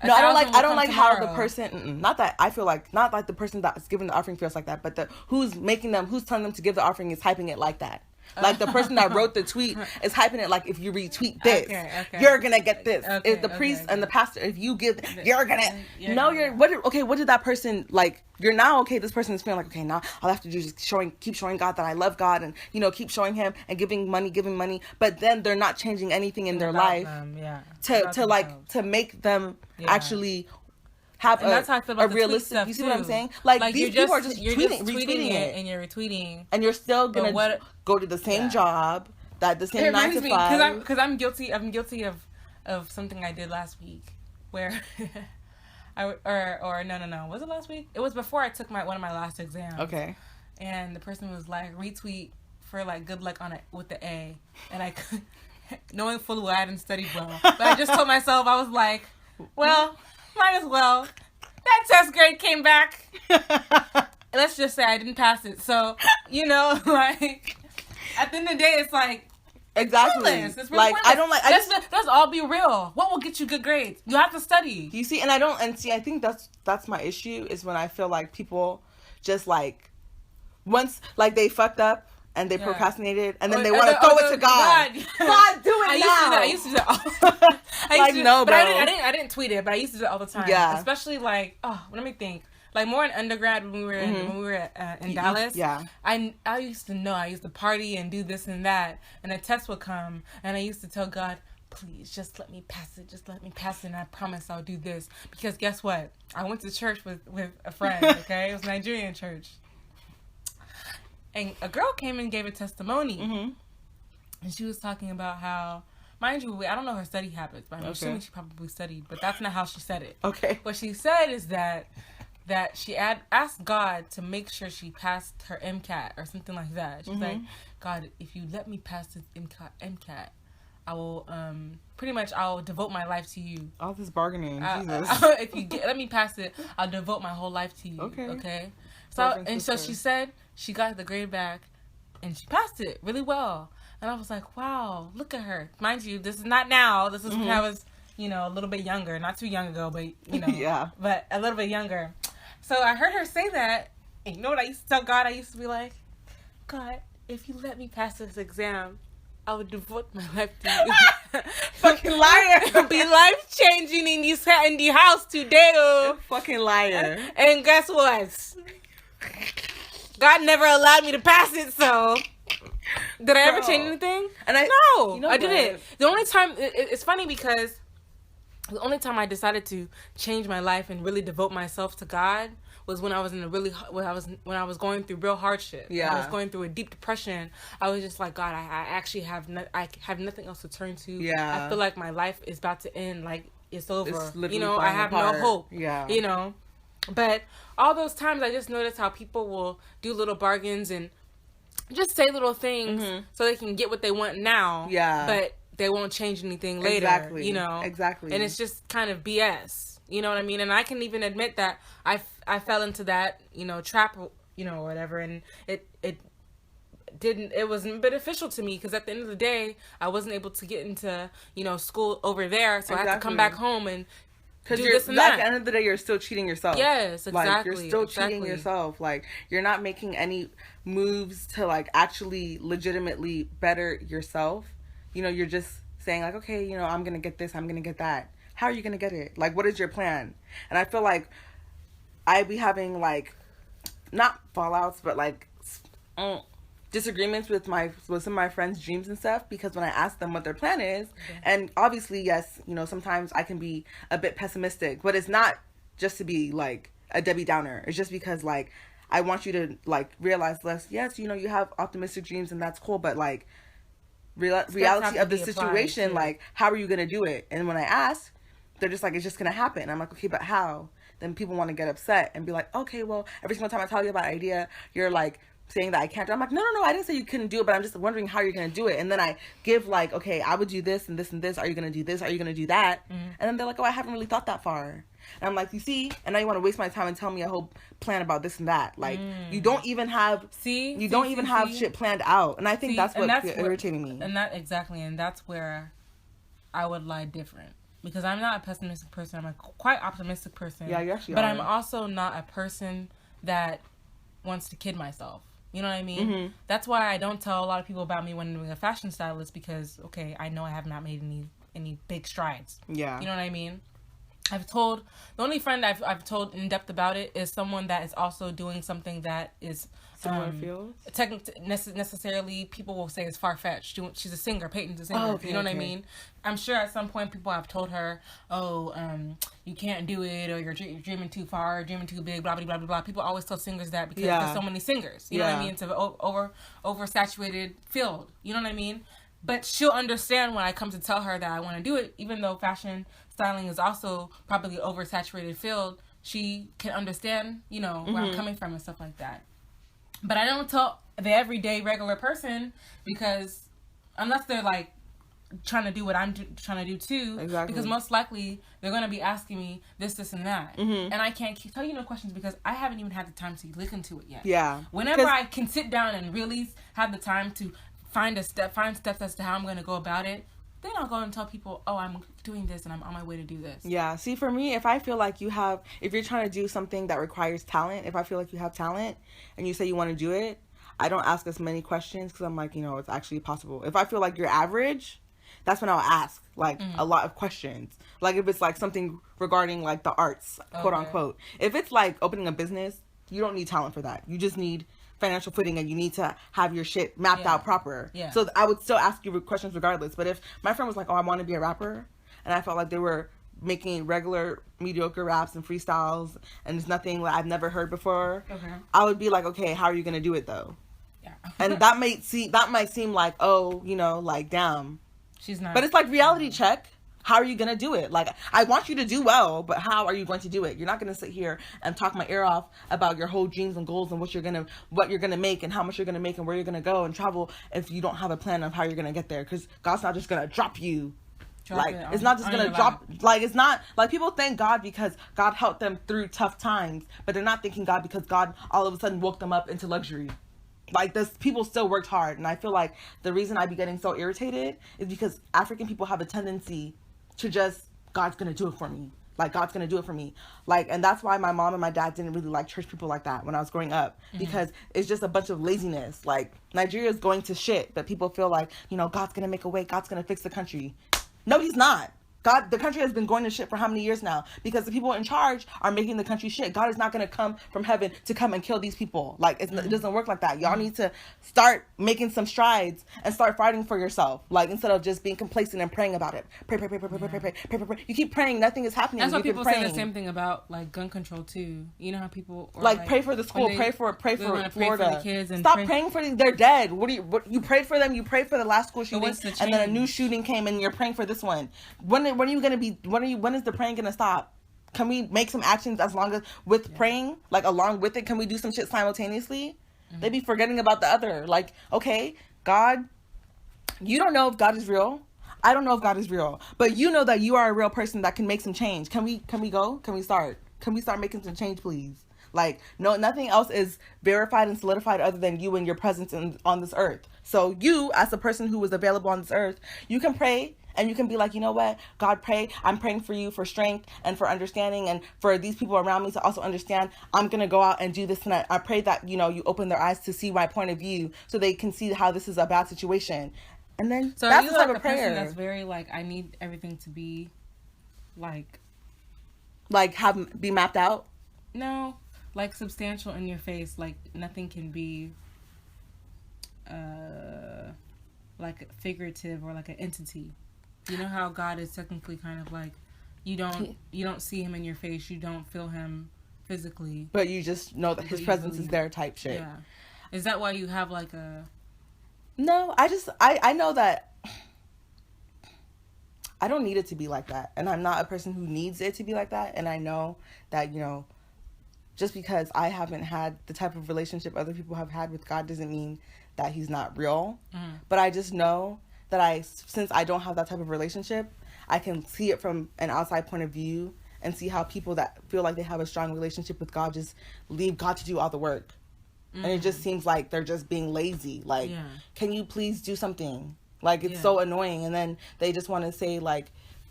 No, I don't like how the person, not that the person that's giving the offering feels like that, but who's telling them to give the offering is hyping it like that. Like the person that wrote the tweet is hyping it like, if you retweet this, you're gonna get this. If the priest and the pastor, if you give, you're gonna. What did that person like? You're now okay. This person is feeling like, okay, now all I have to do is keep showing God that I love God, and keep showing Him and giving money. But then they're not changing anything in their life to make them actually have a realistic. You see what I'm saying? Like these people are just retweeting it, and you're retweeting, and you're still gonna go to the same job, the same 9 to 5. Because I'm guilty of something I did last week, where no, was it last week? It was before I took one of my last exams. Okay. And the person was like, retweet for like good luck on it with the A, and I knowing full well I hadn't studied well, but I just told myself, I was like, well, might as well. That test grade came back. Let's just say I didn't pass it. So, like, at the end of the day, it's like, exactly. It's really pointless. Let's all be real. What will get you good grades? You have to study. You see, I think that's my issue, is when I feel like people just like, once, like, they fucked up, and they procrastinated, and then they want to throw it to God. God, do it now. I used to do that. I didn't tweet it, but I used to do it all the time. Yeah. Especially like, let me think. Like more in undergrad when we were in Dallas. Yeah. I used to party and do this and that, and a test would come, and I used to tell God, please, just let me pass it. Just let me pass it, and I promise I'll do this. Because guess what? I went to church with a friend. Okay, it was a Nigerian church. And a girl came and gave a testimony, and she was talking about how, mind you, I don't know her study habits, but I'm assuming she probably studied, but that's not how she said it. Okay. What she said is that she asked God to make sure she passed her MCAT or something like that. She's like, God, if you let me pass this MCAT, I will I'll devote my life to you. All this bargaining, Jesus. If you let me pass it, I'll devote my whole life to you. Okay. So she said she got the grade back, and she passed it really well. And I was like, wow, look at her. Mind you, this is not now. This is when I was, a little bit younger. Not too young ago, but, yeah, but a little bit younger. So I heard her say that, and you know what I used to tell God? I used to be like, God, if you let me pass this exam, I would devote my life to you. Fucking liar. Be life-changing in the house today, oh. Fucking liar. And guess what? God never allowed me to pass it, so did I ever change anything? And no, I didn't. The only time it's funny because the only time I decided to change my life and really devote myself to God was when I was when I was going through real hardship. Yeah, I was going through a deep depression. I was just like, God, I actually have nothing else to turn to. Yeah, I feel like my life is about to end. Like it's over. It's I have no hope. Yeah, But all those times, I just noticed how people will do little bargains and just say little things so they can get what they want now. Yeah. But they won't change anything later. Exactly. Exactly. And it's just kind of BS. You know what I mean? And I can even admit that I fell into that, trap, or whatever. And it wasn't beneficial to me because at the end of the day, I wasn't able to get into, school over there. So I had to come back home and do this and that. At the end of the day, you're still cheating yourself. Yes, exactly. Like, you're still cheating yourself. Like, you're not making any moves to, like, actually legitimately better yourself. You know, you're just saying, like, okay, you know, I'm going to get this, I'm going to get that. How are you going to get it? Like, what is your plan? And I feel like I be having, like, not fallouts, but, like, disagreements with some of my friends' dreams and stuff, because when I ask them what their plan is, and obviously, yes, you know, sometimes I can be a bit pessimistic, but it's not just to be like a Debbie Downer. It's just because, like, I want you to, like, realize yes, you know, you have optimistic dreams and that's cool, but, like, reality of the situation, like, how are you gonna do it? And when I ask, they're just like, it's just gonna happen. I'm like, okay, but how? Then people want to get upset and be like, okay, well, every single time I tell you about an idea, you're like saying that I can't do it. I'm like, no, I didn't say you couldn't do it, but I'm just wondering how you're going to do it. And then I give, like, okay, I would do this and this and this. Are you going to do this? Are you going to do that? Mm-hmm. And then they're like, oh, I haven't really thought that far. And I'm like, you see? And now you want to waste my time and tell me a whole plan about this and that. Like, you don't even have shit planned out. And I think that's what's irritating me. And that, exactly. And that's where I would lie different. Because I'm not a pessimistic person. I'm a quite optimistic person. Yeah, you actually But are. I'm also not a person that wants to kid myself. You know what I mean? Mm-hmm. That's why I don't tell a lot of people about me when I'm doing a fashion stylist, because, okay, I know I have not made any big strides. Yeah. You know what I mean? The only friend I've told in depth about it is someone that is also doing something that is similar fields. Necessarily, people will say it's far-fetched. She's a singer. Peyton's a singer. Oh, okay, you know what I mean? I'm sure at some point people have told her, oh, you can't do it, or you're dreaming too far, dreaming too big, blah, blah, blah, blah, blah. People always tell singers that because there's so many singers. You know what I mean? It's an oversaturated field. You know what I mean? But she'll understand when I come to tell her that I want to do it, even though fashion styling is also probably an oversaturated field. She can understand, you know, where I'm coming from and stuff like that. But I don't tell the everyday regular person, because unless they're like trying to do what I'm trying to do too, because most likely they're going to be asking me this and that, and I can't tell you no questions because I haven't even had the time to look into it yet. Yeah. Whenever I can sit down and really have the time to find steps as to how I'm going to go about it, then I'll go and tell people, oh, I'm doing this and I'm on my way to do this. Yeah. See, for me, if I feel like if you're trying to do something that requires talent, if I feel like you have talent and you say you want to do it, I don't ask as many questions because I'm like, you know, it's actually possible. If I feel like you're average, that's when I'll ask, like, a lot of questions. Like, if it's, like, something regarding, like, the arts, quote unquote. If it's, like, opening a business, you don't need talent for that. You just need financial footing, and you need to have your shit mapped out proper. Yeah. So I would still ask you questions regardless. But if my friend was like, oh, I want to be a rapper, and I felt like they were making regular mediocre raps and freestyles, and it's nothing that I've never heard before, I would be like, okay, how are you going to do it though? Yeah. And that might seem like, oh, you know, like, damn. She's not. But it's like reality check. How are you going to do it? Like, I want you to do well, but how are you going to do it? You're not going to sit here and talk my ear off about your whole dreams and goals and what you're going to make and how much you're going to make and where you're going to go and travel if you don't have a plan of how you're going to get there. Because God's not just going to drop you. It's not just going to drop. Like, it's not like people thank God because God helped them through tough times, but they're not thanking God because God all of a sudden woke them up into luxury. Like, this, people still worked hard. And I feel like the reason I be getting so irritated is because African people have a tendency to just, God's gonna do it for me. Like, God's gonna do it for me. Like, and that's why my mom and my dad didn't really like church people like that when I was growing up. Because it's just a bunch of laziness. Like, Nigeria's going to shit, but people feel like, you know, God's gonna make a way. God's gonna fix the country. No, he's not. God, the country has been going to shit for how many years now? Because the people in charge are making the country shit. God is not going to come from heaven to come and kill these people. Like, it doesn't work like that. Y'all need to start making some strides and start fighting for yourself. Like, instead of just being complacent and praying about it. Pray. You keep praying, nothing is happening. That's why people say the same thing about, like, gun control too. You know how people like pray for the school, pray for Florida. Pray for the kids and stop praying for them. They're dead. What you prayed for them? You prayed for the last school shooting, and then a new shooting came, and you're praying for this one. When are you gonna be? When is the praying gonna stop? Can we make some actions with praying? Like, along with it, can we do some shit simultaneously? They be forgetting about the other. Like, okay, God, you don't know if God is real. I don't know if God is real, but you know that you are a real person that can make some change. Can we go? Can we start making some change, please? Like, no, nothing else is verified and solidified other than you and your presence on this earth. So you, as a person who is available on this earth, you can pray And you can be like, you know what, God, I'm praying for you for strength and for understanding and for these people around me to also understand. I'm going to go out and do this. And I pray that, you open their eyes to see my point of view so they can see how this is a bad situation. And then so that's are you the type like of a person prayer. that's very like, I need everything to be like be mapped out? No, like substantial in your face. Like nothing can be like figurative or like an entity. You know how God is technically kind of like you don't see him in your face, you don't feel him physically, but you just know that his presence is there type shit. Yeah. Is that why you have like a... No, I know that I don't need it to be like that, and I'm not a person who needs it to be like that. And I know that, just because I haven't had the type of relationship other people have had with God doesn't mean that he's not real. Mm-hmm. But I just know that since I don't have that type of relationship, I can see it from an outside point of view and see how people that feel like they have a strong relationship with God just leave God to do all the work. Mm-hmm. And it just seems like they're just being lazy. Like, can you please do something? Like, it's so annoying. And then they just want to say, like,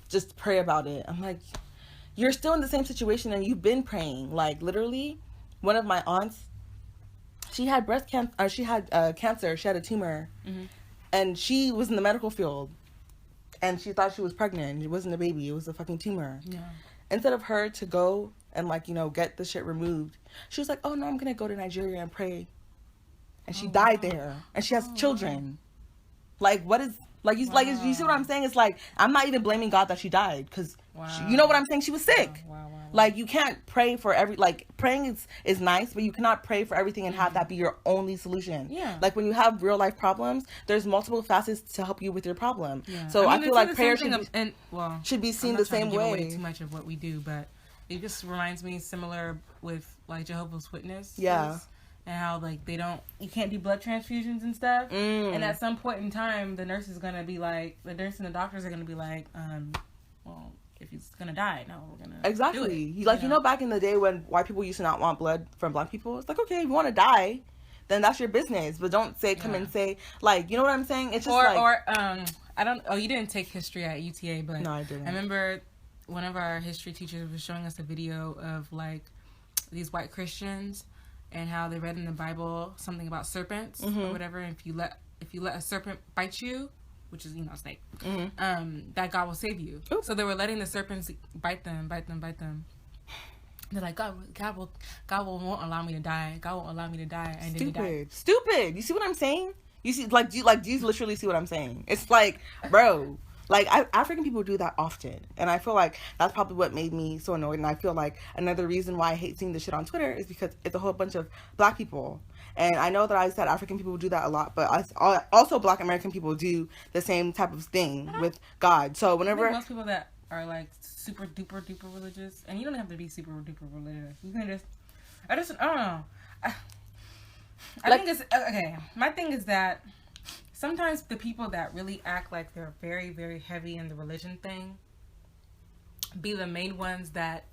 just pray about it. I'm like, you're still in the same situation and you've been praying. Like, literally, one of my aunts, she had breast cancer. She had cancer. She had a tumor. Mm-hmm. And she was in the medical field. And she thought she was pregnant. It wasn't a baby. It was a fucking tumor. Yeah. Instead of her to go and, like, get the shit removed, she was like, oh, no, I'm going to go to Nigeria and pray. And she died there. And she has children. Like, what is... Like, you see what I'm saying? It's like, I'm not even blaming God that she died. Because, you know what I'm saying? She was sick. Like, you can't pray for praying is nice, but you cannot pray for everything and have that be your only solution. Yeah. Like, when you have real life problems, there's multiple facets to help you with your problem. Yeah. So I feel like prayer should be seen the same way. Away too much of what we do, but it just reminds me similar with, like, Jehovah's Witnesses. Yeah. And how, like, you can't do blood transfusions and stuff. Mm. And at some point in time, the nurse and the doctors are going to be like, well, if he's going to die, no, we're going to Exactly. Do it. Back in the day when white people used to not want blood from black people, it's like, okay, if you want to die, then that's your business. But don't come and say, like, you know what I'm saying? It's just you didn't take history at UTA, but no, I didn't. I remember one of our history teachers was showing us a video of, like, these white Christians and how they read in the Bible something about serpents or whatever. And if you let a serpent bite you, which is, a snake, that God will save you. Ooh. So they were letting the serpents bite them. They're like, God won't allow me to die. God won't allow me to die. And Stupid. You see what I'm saying? You see, do you literally see what I'm saying? It's like, bro. Like, African people do that often. And I feel like that's probably what made me so annoyed. And I feel like another reason why I hate seeing this shit on Twitter is because it's a whole bunch of black people. And I know that I said African people do that a lot, but also black American people do the same type of thing with God. So whenever... I think most people that are, like, super duper duper religious, and you don't have to be super duper religious. You can just... I don't know. I think it's... Okay, my thing is that... Sometimes the people that really act like they're very, very heavy in the religion thing be the main ones that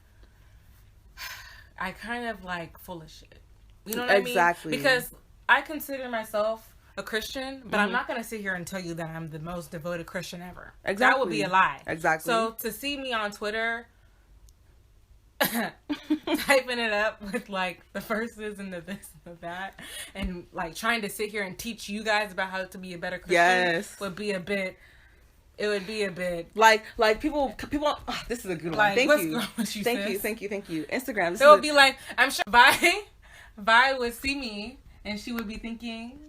I kind of like full of shit. You know what I mean? Exactly. Because I consider myself a Christian, but I'm not going to sit here and tell you that I'm the most devoted Christian ever. Exactly. That would be a lie. Exactly. So to see me on Twitter typing it up with, like, the verses and the this and the that, and, like, trying to sit here and teach you guys about how to be a better Christian would be a bit like people oh, this is a good one. Like, Thank you. Thank you. Instagram. It would be like, I'm sure Vi would see me and she would be thinking,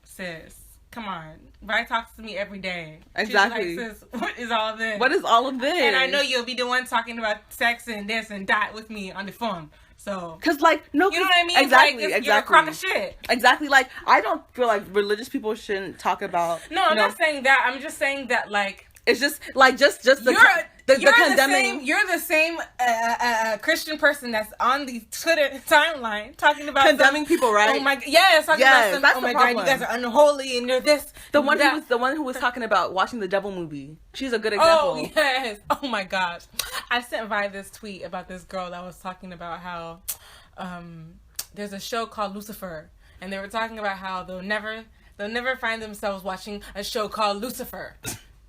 sis, come on. Vi talks to me every day. Exactly. Like, sis, what is all this? What is all of this? And I know you'll be the one talking about sex and this and that with me on the phone. So, cause like, no, you know what I mean? Exactly, like, you're a crock of shit. Exactly. Like, I don't feel like religious people shouldn't talk about. No, I'm not saying that. I'm just saying that, like, it's just like just the condemning. You're the same Christian person that's on the Twitter timeline talking about condemning people, right? Oh my, yes, talking about some. Oh my God, you guys are unholy and you're this. The one who was talking about watching the devil movie. She's a good example. Oh yes. Oh my gosh, I sent Vi this tweet about this girl that was talking about how there's a show called Lucifer, and they were talking about how they'll never find themselves watching a show called Lucifer.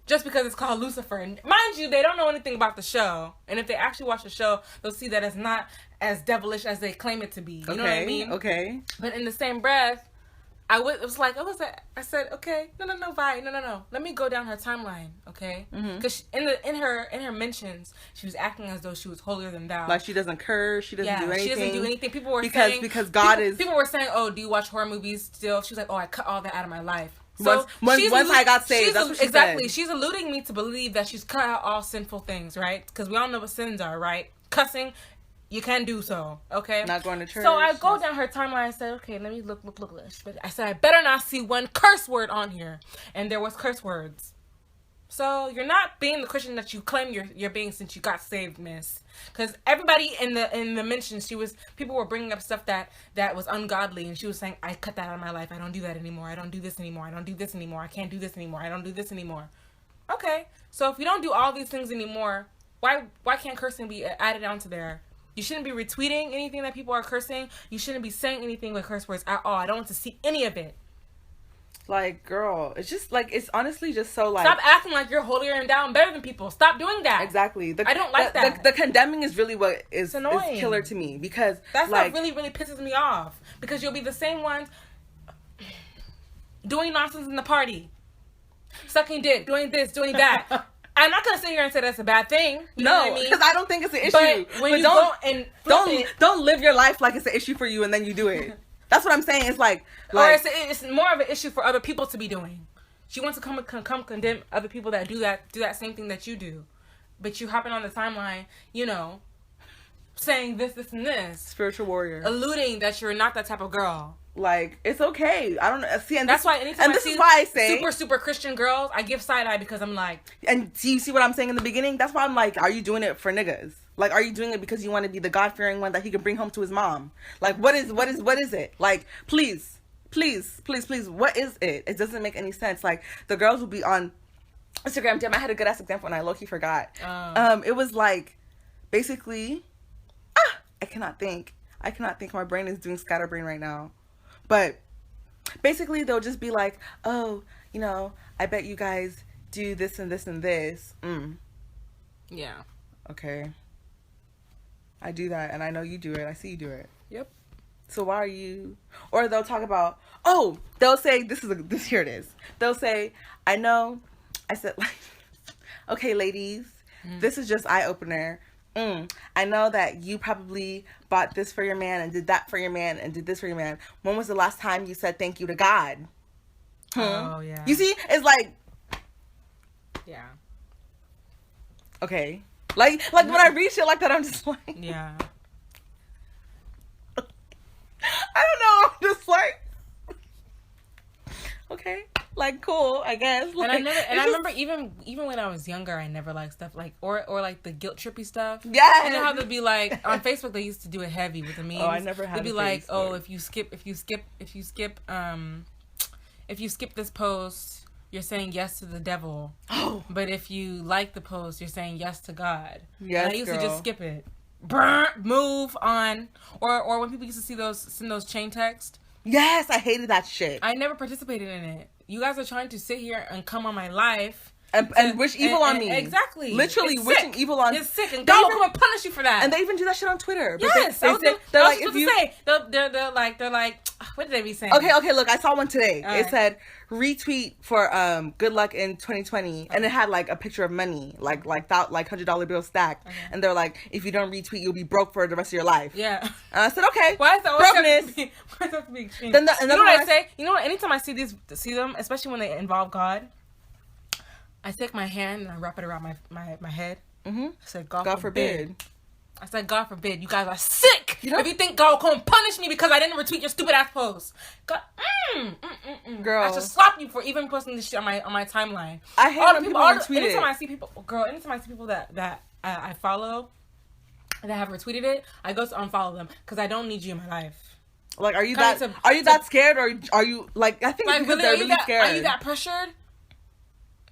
just because it's called Lucifer. And mind you, they don't know anything about the show. And if they actually watch the show, they'll see that it's not as devilish as they claim it to be. You know what I mean? Okay. But in the same breath, I said, okay, no, Vi, no. Let me go down her timeline, okay? Because in her mentions, she was acting as though she was holier than thou. Like she doesn't curse, she doesn't do anything. She doesn't do anything. People were because God is. People were saying, oh, do you watch horror movies still? She was like, oh, I cut all that out of my life. So once I got saved, that's what she exactly. said. She's alluding me to believe that she's cut out all sinful things, right? Because we all know what sins are, right? Cussing, you can do so, okay? Not going to church. So I go down her timeline and said, okay, let me look. But I said, I better not see one curse word on here. And there was curse words. So you're not being the Christian that you claim you're being since you got saved, miss. Because everybody in the mentions, people were bringing up stuff that was ungodly, and she was saying, I cut that out of my life. I don't do that anymore. I don't do this anymore. I don't do this anymore. I can't do this anymore. I don't do this anymore. Okay, so if you don't do all these things anymore, why can't cursing be added onto there? You shouldn't be retweeting anything that people are cursing. You shouldn't be saying anything with curse words at all. I don't want to see any of it. Like, girl, it's just like, it's honestly just so like. Stop acting like you're holier and down better than people. Stop doing that. Exactly. I don't like that. The condemning is really what is killer to me, because that stuff really, really pisses me off, because you'll be the same ones doing nonsense in the party, sucking dick, doing this, doing that. I'm not gonna sit here and say that's a bad thing. You know what I mean? Because I don't think it's an issue. But when you go and don't live your life like it's an issue for you and then you do it. That's what I'm saying. It's like or it's more of an issue for other people to be doing. She wants to come condemn other people that do that same thing that you do, but you hopping on the timeline, saying this, and this. Spiritual warrior, alluding that you're not that type of girl. Like, it's okay. I don't see, and that's why anytime this is why I say super Christian girls, I give side eye, because I'm like, and you see what I'm saying in the beginning? That's why I'm like, are you doing it for niggas? Like, are you doing it because you want to be the God-fearing one that he can bring home to his mom? Like, what is it? Like, please, what is it? It doesn't make any sense. Like, the girls will be on Instagram. Damn, I had a good ass example and I low-key forgot. It was like, basically, I cannot think. My brain is doing scatterbrain right now. But basically, they'll just be like, oh, I bet you guys do this and this and this. Yeah. Okay. I do that, and I know you do it. I see you do it. Yep. So why are you? Or they'll talk about, they'll say, here it is. They'll say, I know, I said, like, okay, ladies, this is just eye-opener. I know that you probably bought this for your man and did that for your man and did this for your man. When was the last time you said thank you to God? Oh, yeah. You see? It's like... Yeah. Okay. Like when I read shit like that, I'm just like... Yeah. I don't know. I'm just like... Okay. Like, cool, I guess. Like, I remember even when I was younger, I never liked stuff like or like the guilt trippy stuff. Yeah. You know how they'd be like on Facebook, they used to do it heavy with the memes. Oh, I never had. They'd be like, oh, if you skip this post, you're saying yes to the devil. Oh. But if you like the post, you're saying yes to God. Yes, and I used to just skip it. Move on. Or when people used to send those chain texts. Yes, I hated that shit. I never participated in it. You guys are trying to sit here and come on my life. And wish evil on me. Exactly. Literally wishing evil on... It's sick. And God will punish you for that. And they even do that shit on Twitter. But yes. They're like, if you... They're like, what did they be saying? Okay, look, I saw one today. All it right. said, retweet for good luck in 2020. And it had like a picture of money, like $100 bills stacked. Okay. And they're like, if you don't retweet, you'll be broke for the rest of your life. Yeah. And I said, okay. Why is that have to be extreme? You know what I say? You know what? Anytime I see them, especially when they involve God, I take my hand and I wrap it around my head. Mm-hmm. I said, God forbid. I said, God forbid. You guys are sick. If you think God will come and punish me because I didn't retweet your stupid ass post. God, girl. I should slap you for even posting this shit on my timeline. I hate when people retweet it. Anytime I see people that I follow that have retweeted it, I go to unfollow them because I don't need you in my life. Like, are you that scared, or are you like? I think people that are really scared. Are you that pressured?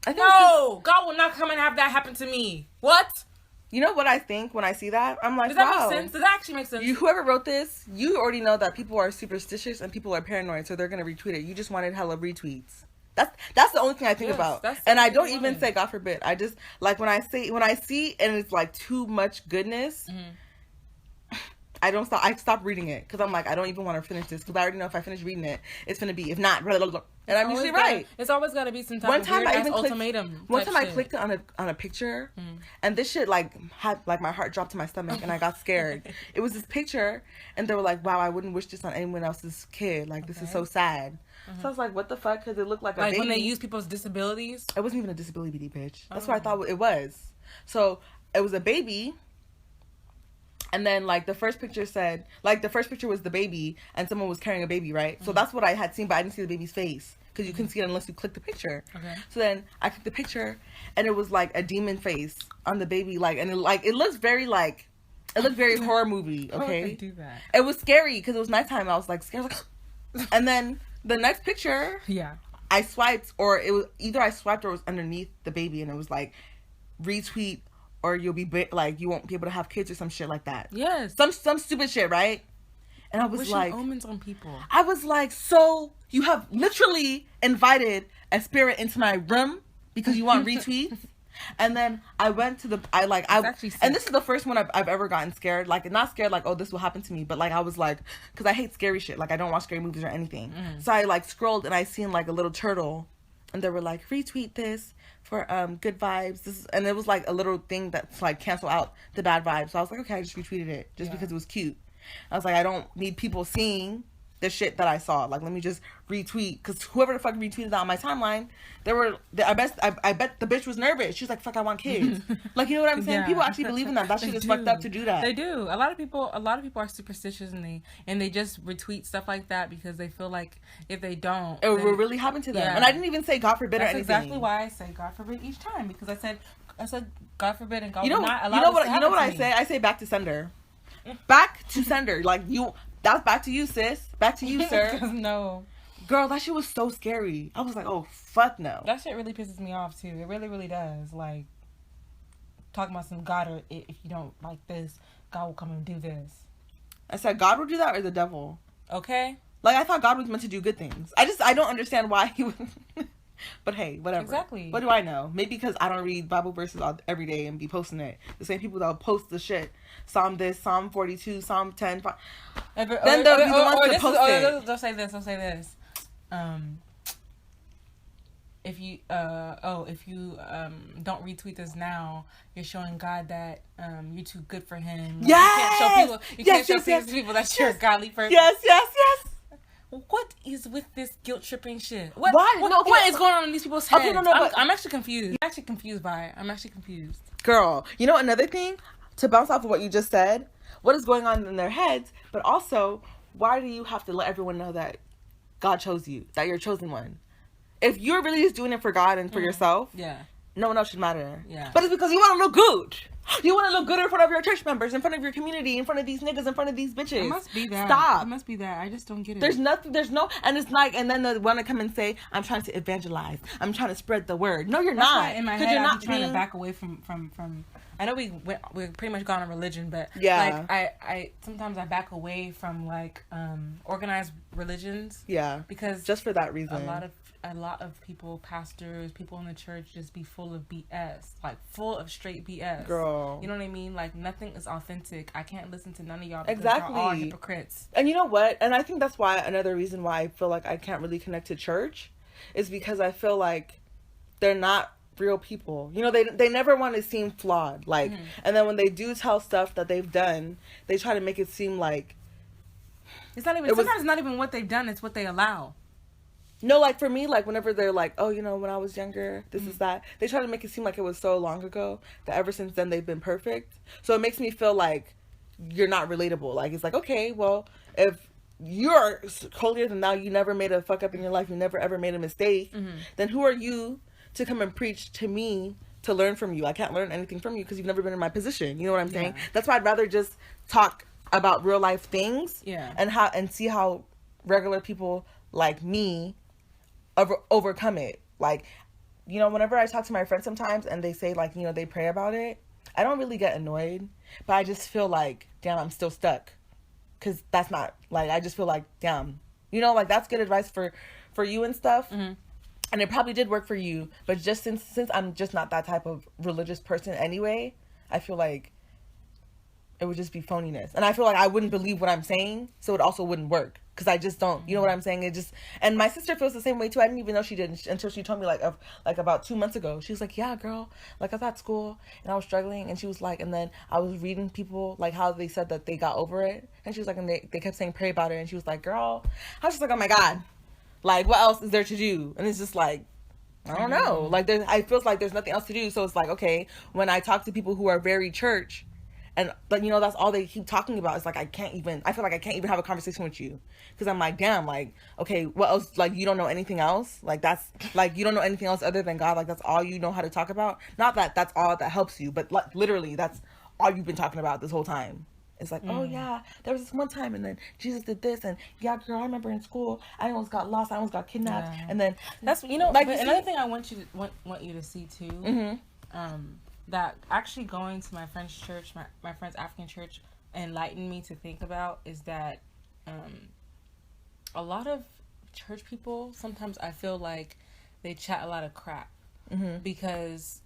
No, God will not come and have that happen to me. What? You know what I think when I see that? I'm like, does that make sense? Does that actually make sense? Whoever wrote this, you already know that people are superstitious and people are paranoid, so they're gonna retweet it. You just wanted hella retweets. That's the only thing I think Yes, about. that's And I what don't you even wanted. say God forbid. I just like when I see and it's like too much goodness. I stop reading it because I'm like, I don't even want to finish this because I already know if I finish reading it, it's gonna be if not, blah, blah, blah. And I'm usually right. It's always got to be some type One of time weird I ass even ultimatum. One time I shit. clicked on a picture, and this shit like had like my heart dropped to my stomach, and I got scared. It was this picture, and they were like, "Wow, I wouldn't wish this on anyone else's kid. Like this is so sad." So I was like, "What the fuck?" Because it looked like a baby. When they use people's disabilities. It wasn't even a disability, bitch. That's what I thought it was. So it was a baby. And then, like, the first picture was the baby, and someone was carrying a baby, right? So that's what I had seen, but I didn't see the baby's face. Because you couldn't see it unless you clicked the picture. Okay. So then, I clicked the picture, and it was, like, a demon face on the baby, like, and it looked very, like, it looked very horror movie, okay? How would they do that? It was scary, because it was nighttime, I was, like, scared, and then, the next picture, Yeah. I swiped, or it was, either I swiped or it was underneath the baby, and it was, like, retweet, or you'll be like you won't be able to have kids or some shit like that. Yes. Some stupid shit, right? And I was Wishing like, omens on people. I was like, so you have literally invited a spirit into my room because you want retweets? And then I went to and this is the first one I've ever gotten scared. Like, not scared, like, oh, this will happen to me. But, like, I was like, because I hate scary shit. Like, I don't watch scary movies or anything. So I, like, scrolled and I seen, like, a little turtle. And they were like, retweet this for good vibes. And it was like a little thing that's like cancel out the bad vibes. So I was like, okay, I just retweeted it just because it was cute. I was like, I don't need people seeing the shit that I saw. Like, let me just retweet, because whoever the fuck retweeted that on my timeline, I bet the bitch was nervous. She was like, fuck, I want kids. Like, you know what I'm saying? Yeah. People actually believe in that. That shit is fucked up to do that. They do. A lot of people are superstitious, and they just retweet stuff like that because they feel like if they don't, it will really happen to them. Yeah. And I didn't even say God forbid or anything. That's exactly why I say God forbid each time, because I said God forbid and God would not allow. You know what I say? I say back to sender. Back to sender. Like, that's back to you, sis. Back to you, sir. No. Girl, that shit was so scary. I was like, oh, fuck no. That shit really pisses me off, too. It really, really does. Like, talking about some God, or if you don't like this, God will come and do this. I said God would do that, or the devil? Okay. Like, I thought God was meant to do good things. I don't understand why he would... But hey, whatever. Exactly. What do I know? Maybe because I don't read Bible verses every day and be posting it. The same people that will post the shit. Psalm this, Psalm 42, Psalm 10. Then they'll be the ones to post it. Don't say this. If you don't retweet this now, you're showing God that you're too good for Him. Yes! You can't show people that you're a godly person. Yes. What is with this guilt tripping shit? What is going on in these people's heads? Okay, I'm actually confused. I'm actually confused by it. I'm actually confused. Girl, you know another thing? To bounce off of what you just said, what is going on in their heads, but also, why do you have to let everyone know that God chose you, that you're a chosen one? If you're really just doing it for God and for yourself, no one else should matter. Yeah. But it's because you want to look good. You want to look good in front of your church members, in front of your community, in front of these niggas, in front of these bitches. It must be that. Stop. It must be that. I just don't get it. And it's like, and then they want to come and say, I'm trying to evangelize. I'm trying to spread the word. No, you're That's not. why in my head, I'm trying to back away from. I know we're pretty much gone on religion, but like I sometimes I back away from like organized religions. Yeah. Because just for that reason. A lot of people, pastors, people in the church just be full of BS. Like full of straight BS. Girl. You know what I mean? Like nothing is authentic. I can't listen to none of y'all because exactly. y'all are hypocrites. And you know what? And I think that's why another reason why I feel like I can't really connect to church is because I feel like they're not real people. You know, they never want to seem flawed. Like, and then when they do tell stuff that they've done, they try to make it seem like it's not even. Sometimes it's not even what they've done; it's what they allow. No, like for me, like whenever they're like, oh, you know, when I was younger, this is that. They try to make it seem like it was so long ago that ever since then they've been perfect. So it makes me feel like you're not relatable. Like it's like, okay, well, if you're holier than thou, you never made a fuck up in your life, you never ever made a mistake, then who are you to come and preach to me to learn from you? I can't learn anything from you because you've never been in my position. You know what I'm saying? That's why I'd rather just talk about real life things and see how regular people like me overcome it. Like, you know, whenever I talk to my friends sometimes and they say like, you know, they pray about it, I don't really get annoyed, but I just feel like, damn, I'm still stuck. Because that's not, like, I just feel like, damn, you know, like, that's good advice for you and stuff. And it probably did work for you, but just since I'm just not that type of religious person anyway, I feel like it would just be phoniness. And I feel like I wouldn't believe what I'm saying, so it also wouldn't work. Because I just don't, you know what I'm saying? It just, and my sister feels the same way too. I didn't even know she did until she told me like about 2 months ago. She was like, yeah, girl, like I was at school and I was struggling. And she was like, and then I was reading people like how they said that they got over it. And she was like, and they kept saying pray about it. And she was like, girl, I was just like, oh my God, like what else is there to do? And it's just like, I don't know. Like I feel like there's nothing else to do. So it's like, okay, when I talk to people who are very church, and but that's all they keep talking about. It's like I feel like I can't even have a conversation with you because I'm like, damn, like, okay, what else? Like, you don't know anything else? Like, that's like, you don't know anything else other than God? Like, that's all you know how to talk about? Not that that's all that helps you, but like, literally that's all you've been talking about this whole time. It's like, oh yeah, there was this one time and then Jesus did this, and yeah, girl, I remember in school I almost got lost, I almost got kidnapped, and then that's like another thing I want you to see too. That actually going to my friend's church, my friend's African church, enlightened me to think about is that a lot of church people, sometimes I feel like they chat a lot of crap because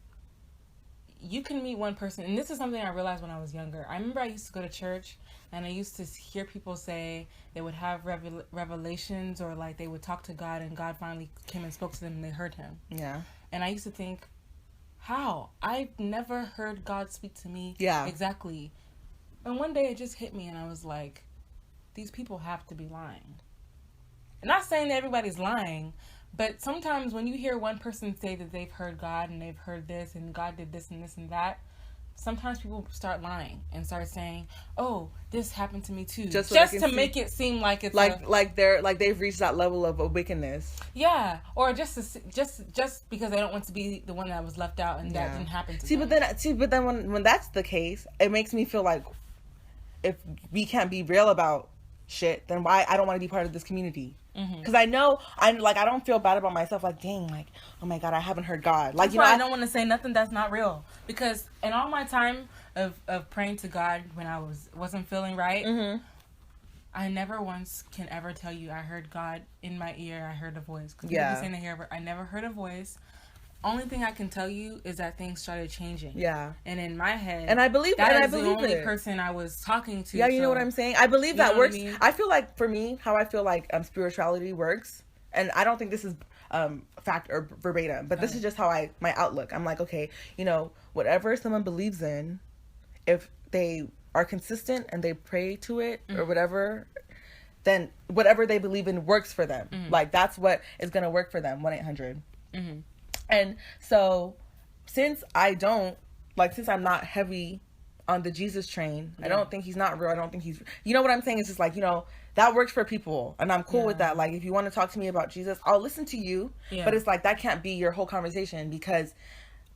you can meet one person, and this is something I realized when I was younger. I remember I used to go to church and I used to hear people say they would have revelations, or like they would talk to God and God finally came and spoke to them and they heard him. Yeah. And I used to think, how? I've never heard God speak to me exactly. And one day it just hit me and I was like, these people have to be lying. I'm not saying that everybody's lying, but sometimes when you hear one person say that they've heard God and they've heard this and God did this and this and that, sometimes people start lying and start saying, "Oh, this happened to me too," just to make it seem like it's like they've reached that level of wickedness. Yeah, or just because they don't want to be the one that was left out and that didn't happen to them. But then when that's the case, it makes me feel like if we can't be real about shit, then why I don't want to be part of this community. Because I know I don't feel bad about myself. Like, dang, like, oh my God, I haven't heard God. Like, that's why I don't want to say nothing that's not real. Because in all my time of praying to God when I wasn't feeling right, I never once can ever tell you I heard God in my ear. I heard a voice. Because people be saying they hear, I never heard a voice. Only thing I can tell you is that things started changing. Yeah. And in my head, and I believe that is the only person I was talking to. Yeah, you know what I'm saying? I believe that works. I feel like for me, how I feel like spirituality works, and I don't think this is fact or verbatim, but this is just how my outlook. I'm like, okay, whatever someone believes in, if they are consistent and they pray to it or whatever, then whatever they believe in works for them. Like, that's what is going to work for them. 1-800. And so, since I'm not heavy on the Jesus train, I don't think he's not real. I don't think he's, you know what I'm saying? It's just like, that works for people. And I'm cool with that. Like, if you want to talk to me about Jesus, I'll listen to you. Yeah. But it's like, that can't be your whole conversation because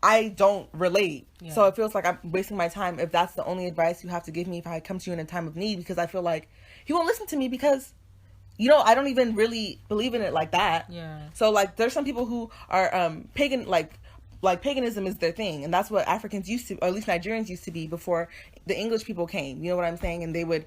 I don't relate. Yeah. So it feels like I'm wasting my time if that's the only advice you have to give me if I come to you in a time of need, because I feel like he won't listen to me because I don't even really believe in it like that. Yeah. So, like, there's some people who are pagan, like paganism is their thing. And that's what Africans used to, or at least Nigerians used to be before the English people came. You know what I'm saying? And they would,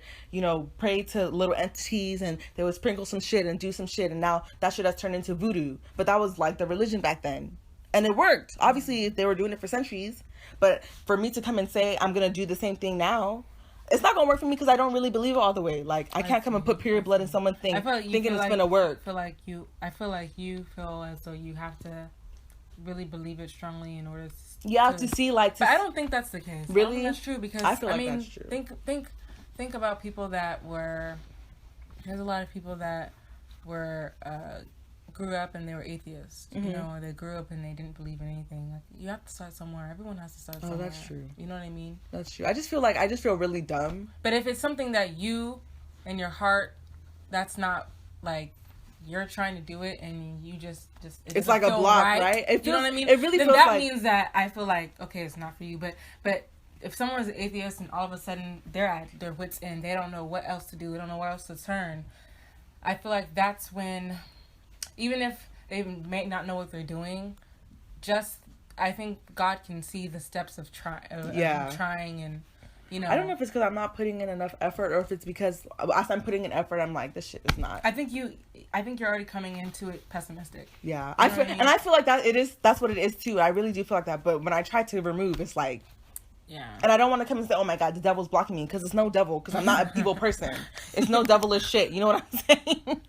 pray to little entities and they would sprinkle some shit and do some shit. And now that shit has turned into voodoo. But that was, like, the religion back then. And it worked. Obviously, they were doing it for centuries. But for me to come and say, I'm going to do the same thing now, it's not gonna work for me because I don't really believe it all the way. Like, I can't come and put period blood in someone's thing thinking it's gonna work. I feel like you feel as though you have to really believe it strongly in order to... You have to see, like... But I don't think that's the case. Really? I don't think that's true because... I feel like that's true. Think about people that were... There's a lot of people that were... grew up and they were atheists, or they grew up and they didn't believe in anything. Like, you have to start somewhere. Everyone has to start somewhere. Oh, that's true. You know what I mean? That's true. I just feel really dumb. But if it's something that you, in your heart, that's not like you're trying to do it and you just it's like a block, right? It feels, you know what I mean? It really then feels that means that I feel like, okay, it's not for you. But if someone is an atheist and all of a sudden they're at their wits' end, they don't know what else to do, they don't know where else to turn, I feel like that's when... Even if they may not know what they're doing, I think God can see the steps of trying and, I don't know if it's because I'm not putting in enough effort or if it's because as I'm putting in effort, I'm like, this shit is not. I think I think you're already coming into it pessimistic. Yeah, I feel, and I feel like that's what it is too. I really do feel like that. But when I try to remove, it's like, yeah. And I don't want to come and say, oh my God, the devil's blocking me, because it's no devil, because I'm not an evil person. It's no devilish shit. You know what I'm saying?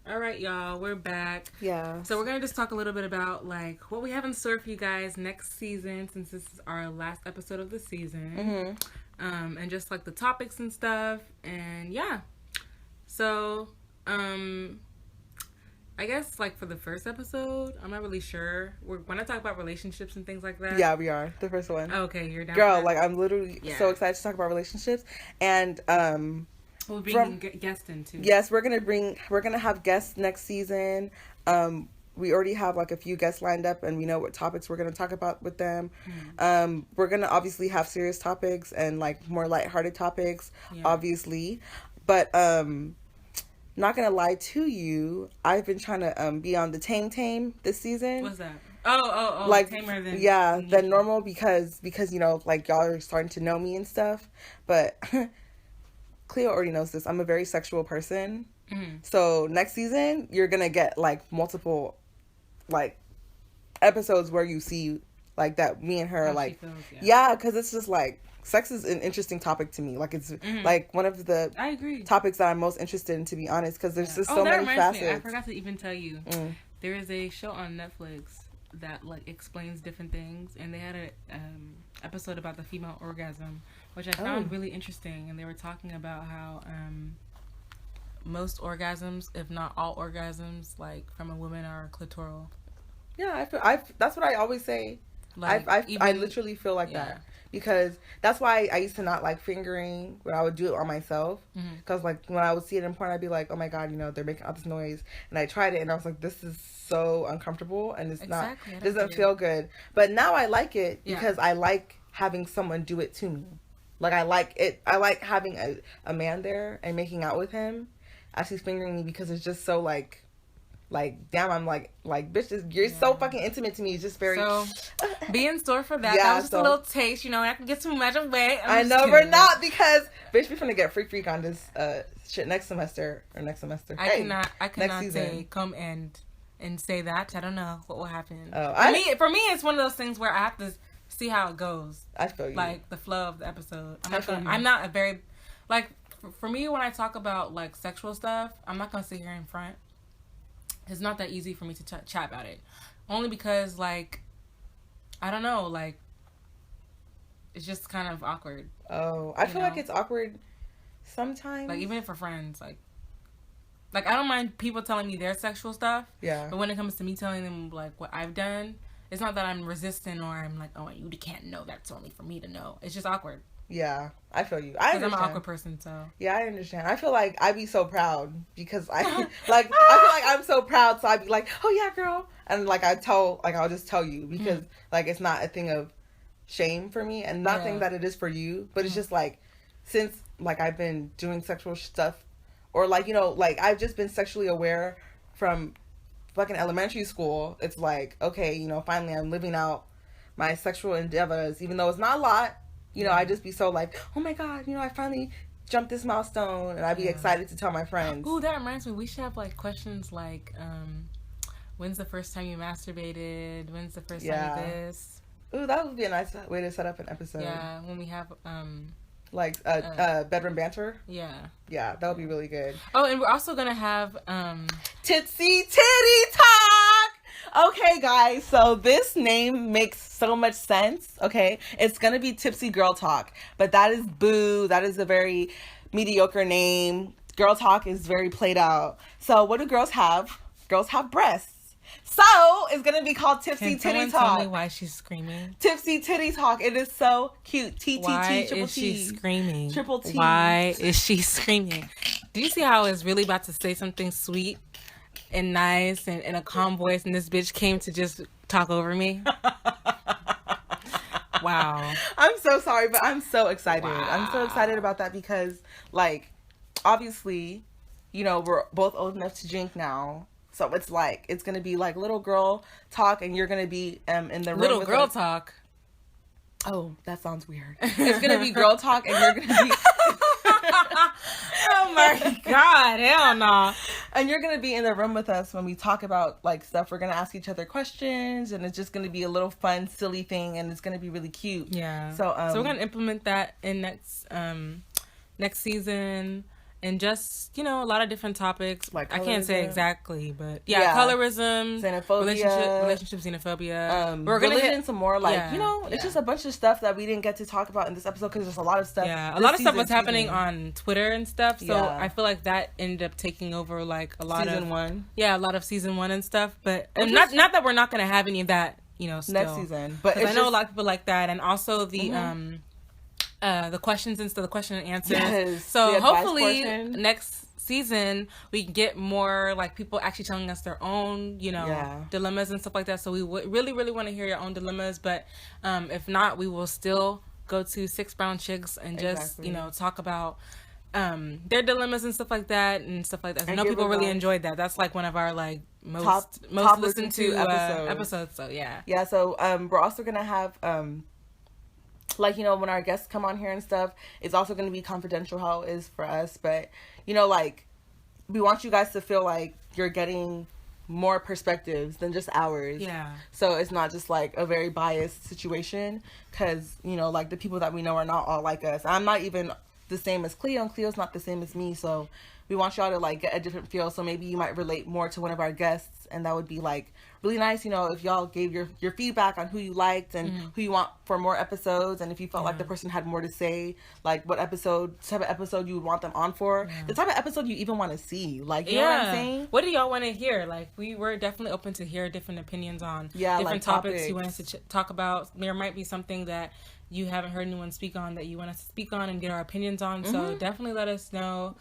All right, y'all, we're back. Yeah. So we're going to just talk a little bit about, like, what we have in store for you guys next season, since this is our last episode of the season. Mm-hmm. And just, like, the topics and stuff. And, yeah. So, I guess, like, for the first episode, I'm not really sure. We're going to talk about relationships and things like that. Yeah, we are. The first one. Okay, you're down. Girl, like, I'm literally so excited to talk about relationships. And, we'll bring guests in too. Yes, we're gonna have guests next season. We already have like a few guests lined up, and we know what topics we're gonna talk about with them. We're gonna obviously have serious topics and like more lighthearted topics, obviously. But not gonna lie to you, I've been trying to be on the tame this season. What's that? Oh, like tamer than than normal because you know, like, y'all are starting to know me and stuff, but. Cleo already knows this. I'm a very sexual person. Mm-hmm. So next season, you're going to get, like, multiple, like, episodes where you see, like, that me and her, how like... feels, yeah, because it's just, like, sex is an interesting topic to me. Like, it's, like, one of the I agree. topics that I'm most interested in, to be honest, because there's just so many facets. I forgot to even tell you. There is a show on Netflix that, like, explains different things, and they had an episode about the female orgasm, which I found really interesting. And they were talking about how most orgasms, if not all orgasms, like, from a woman are clitoral. Yeah, that's what I always say. Like, I literally feel like that. Because that's why I used to not like fingering when I would do it on myself. Because, like, when I would see it in porn, I'd be like, oh my God, you know, they're making all this noise. And I tried it, and I was like, this is so uncomfortable, and it doesn't feel good. But now I like it because I like having someone do it to me. Like, I like it. I like having a man there and making out with him as he's fingering me, because it's just so, like, damn, I'm like, bitch, you're so fucking intimate to me. It's just very... So, be in store for that. That was just a little taste, you know, I can get too much away. I know we're not, because, bitch, we're finna get freak on this shit next semester. I cannot say, come and say that. I don't know what will happen. For me, it's one of those things where I have to see how it goes. I feel you. Like, the flow of the episode. I'm not a very... Like, for me, when I talk about, like, sexual stuff, I'm not gonna sit here in front. It's not that easy for me to chat about it. Only because, like, I don't know, like, it's just kind of awkward. Oh, I feel like it's awkward sometimes. Like, even if we're friends, like, I don't mind people telling me their sexual stuff. Yeah. But when it comes to me telling them, like, what I've done, it's not that I'm resistant or I'm like, oh, you can't know. That's only for me to know. It's just awkward. Yeah, I feel you. Because I'm an awkward person, so. Yeah, I understand. I feel like I'd be so proud because I feel like I'm so proud, so I'd be like, oh yeah, girl. And like I'll just tell you because like it's not a thing of shame for me, and not saying that it is for you, but it's just like, since like I've been doing sexual stuff, or like, you know, like I've just been sexually aware from fucking elementary school. It's like, okay, you know, finally I'm living out my sexual endeavors, even though it's not a lot. You know, I just be so like, oh my God, you know, I finally jumped this milestone, and I'd be excited to tell my friends. Ooh, that reminds me, we should have like questions like, when's the first time you masturbated? When's the first time you this? Ooh, that would be a nice way to set up an episode. Yeah, when we have like bedroom banter. Yeah, that would be really good. Oh, and we're also gonna have Tipsy Titty Talk. Okay, guys, so this name makes so much sense, okay? It's gonna be Tipsy Girl Talk, but that is boo. That is a very mediocre name. Girl Talk is very played out. So what do girls have? Girls have breasts. So it's gonna be called Tipsy Titty Talk. Tell me why she's screaming? Tipsy Titty Talk. It is so cute. TTT, why triple is T. she screaming? Triple T. Why is she screaming? Do you see how I was really about to say something sweet and nice and in a calm voice, and this bitch came to just talk over me? Wow. I'm so sorry, but I'm so excited. Wow. I'm so excited about that because, like, obviously, you know, we're both old enough to drink now. So it's like, it's going to be like little girl talk, and you're going to be in the room little with girl us. Talk. Oh, that sounds weird. It's going to be girl talk, and you're going to be... Oh my God, hell no. And you're going to be in the room with us when we talk about like stuff. We're going to ask each other questions, and it's just going to be a little fun, silly thing, and it's going to be really cute. Yeah. So we're going to implement that in next season. And just, you know, a lot of different topics. Like I can't say exactly, but colorism, xenophobia, relationship xenophobia. We're going to hit some more, like, you know, it's yeah. just a bunch of stuff that we didn't get to talk about in this episode because there's a lot of stuff. Yeah, a lot of stuff was happening on Twitter and stuff. So I feel like that ended up taking over, like, a lot season one. Yeah, a lot of season one and stuff. But and not that we're not going to have any of that, you know, still. Next season. But I know a lot of people like that. And also the questions and stuff, the question and answers. Yes, so hopefully next season we can get more like people actually telling us their own, you know, dilemmas and stuff like that. So we would really want to hear your own dilemmas, but if not, we will still go to Six Brown Chicks and just you know, talk about their dilemmas and stuff like that. I know people really enjoyed that. That's like one of our like most listened to episodes. So yeah. So we're also gonna have like, you know, when our guests come on here and stuff, it's also going to be confidential how it is for us. But, you know, like, we want you guys to feel like you're getting more perspectives than just ours. Yeah. So it's not just, like, a very biased situation. Because, you know, like, the people that we know are not all like us. I'm not even the same as Cleo, and Cleo's not the same as me. So we want y'all to, like, get a different feel. So maybe you might relate more to one of our guests. And that would be, like, really nice, you know, if y'all gave your feedback on who you liked and who you want for more episodes, and if you felt like the person had more to say, like what type of episode you would want them on for, the type of episode you even want to see, like, you know what I'm saying? What do y'all want to hear? Like, we were definitely open to hear different opinions on different like topics you want us to talk about. There might be something that you haven't heard anyone speak on that you want us to speak on and get our opinions on, so definitely let us know.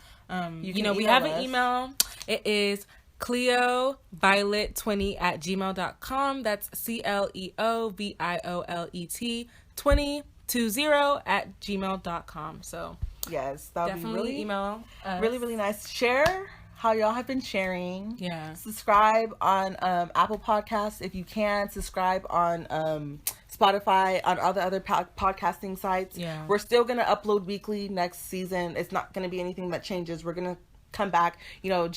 You know, we have an email. It is Cleo&Violet20@gmail.com. That's CLEOVIOLET 2020@gmail.com. So yes, that would definitely be really email us. Really nice. Share how y'all have been sharing. Yeah. Subscribe on Apple Podcasts if you can. Subscribe on Spotify, on all the other podcasting sites. Yeah. We're still gonna upload weekly next season. It's not gonna be anything that changes. We're gonna come back, you know,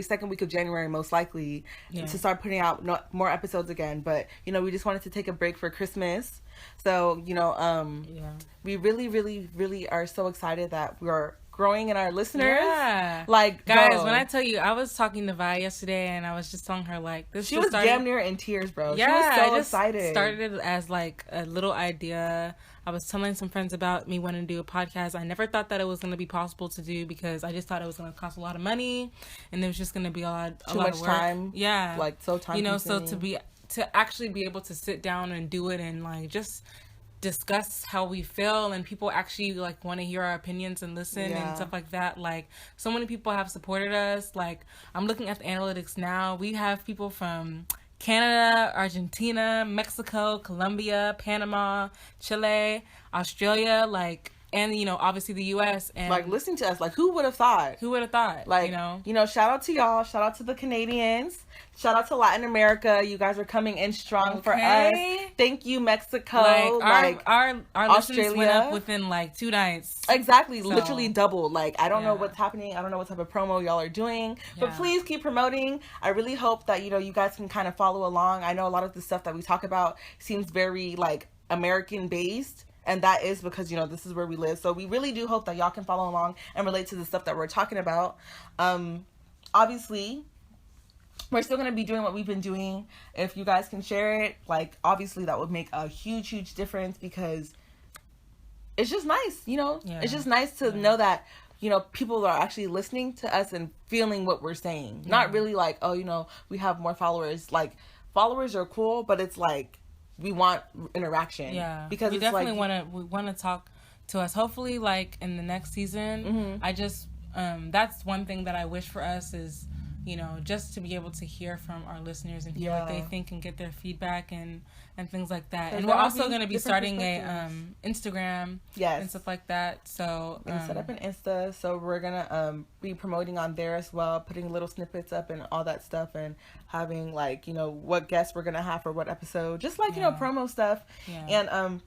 second week of January most likely, to start putting out more episodes again. But, you know, we just wanted to take a break for Christmas. So, you know, we really are so excited that we're growing in our listeners. Yeah. Like, guys, when I tell you, I was talking to Vi yesterday and I was just telling her, like, she was damn near in tears, bro. Yeah, she was so I just excited. Started as like a little idea. I was telling some friends about me wanting to do a podcast. I never thought that it was going to be possible to do because I just thought it was going to cost a lot of money and there was just going to be a lot of work. Time. Yeah. Like, so time You know, consuming. so to actually be able to sit down and do it and like just discuss how we feel and people actually like want to hear our opinions and listen and stuff like that. Like, so many people have supported us. Like, I'm looking at the analytics now. We have people from Canada, Argentina, Mexico, Colombia, Panama, Chile, Australia, like, and, you know, obviously the U.S. And like, listening to us, like, who would have thought? Like, you know, shout out to y'all. Shout out to the Canadians. Shout out to Latin America. You guys are coming in strong for us. Thank you, Mexico. Like our Australia listeners went up within like 2 nights. Exactly. So, literally doubled. Like, I don't know what's happening. I don't know what type of promo y'all are doing. But please keep promoting. I really hope that, you know, you guys can kind of follow along. I know a lot of the stuff that we talk about seems very, like, American based. And that is because, you know, this is where we live. So we really do hope that y'all can follow along and relate to the stuff that we're talking about. Obviously, we're still going to be doing what we've been doing. If you guys can share it, like, obviously that would make a huge difference because it's just nice, you know? It's just nice to know that, you know, people are actually listening to us and feeling what we're saying. Not really like, oh, you know, we have more followers. Like, followers are cool, but it's like, we want interaction. Yeah. Because we it's definitely like, want to talk to us. Hopefully, like, in the next season, I just, that's one thing that I wish for us is, you know, just to be able to hear from our listeners and hear what they think and get their feedback and things like that. And we're also going to be starting a Instagram and stuff like that. So we're gonna set up an Insta. So we're gonna be promoting on there as well, putting little snippets up and all that stuff, and having, like, you know, what guests we're gonna have for what episode, just like, you know, promo stuff. And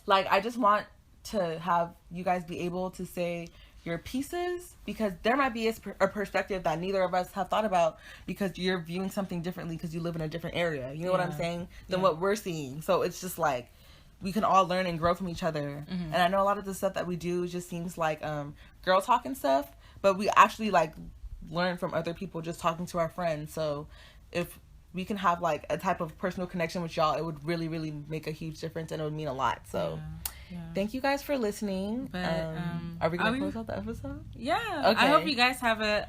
like, I just want to have you guys be able to say your pieces, because there might be a perspective that neither of us have thought about, because you're viewing something differently because you live in a different area. You know what I'm saying? Than what we're seeing. So it's just like, we can all learn and grow from each other. And I know a lot of the stuff that we do just seems like girl talk and stuff, but we actually like learn from other people just talking to our friends. So if we can have like a type of personal connection with y'all, it would really, really make a huge difference, and it would mean a lot. So thank you guys for listening. But, are we gonna close out the episode? Yeah. Okay. I hope you guys have a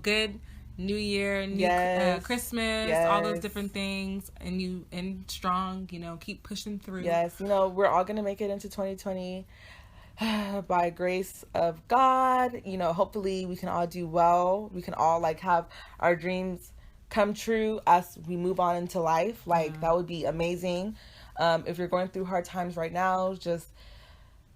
good New Year, Christmas, all those different things, and strong. Keep pushing through. Yes. We're all gonna make it into 2020 by grace of God. Hopefully we can all do well. We can all like have our dreams come true as we move on into life. Like that would be amazing. If you're going through hard times right now, just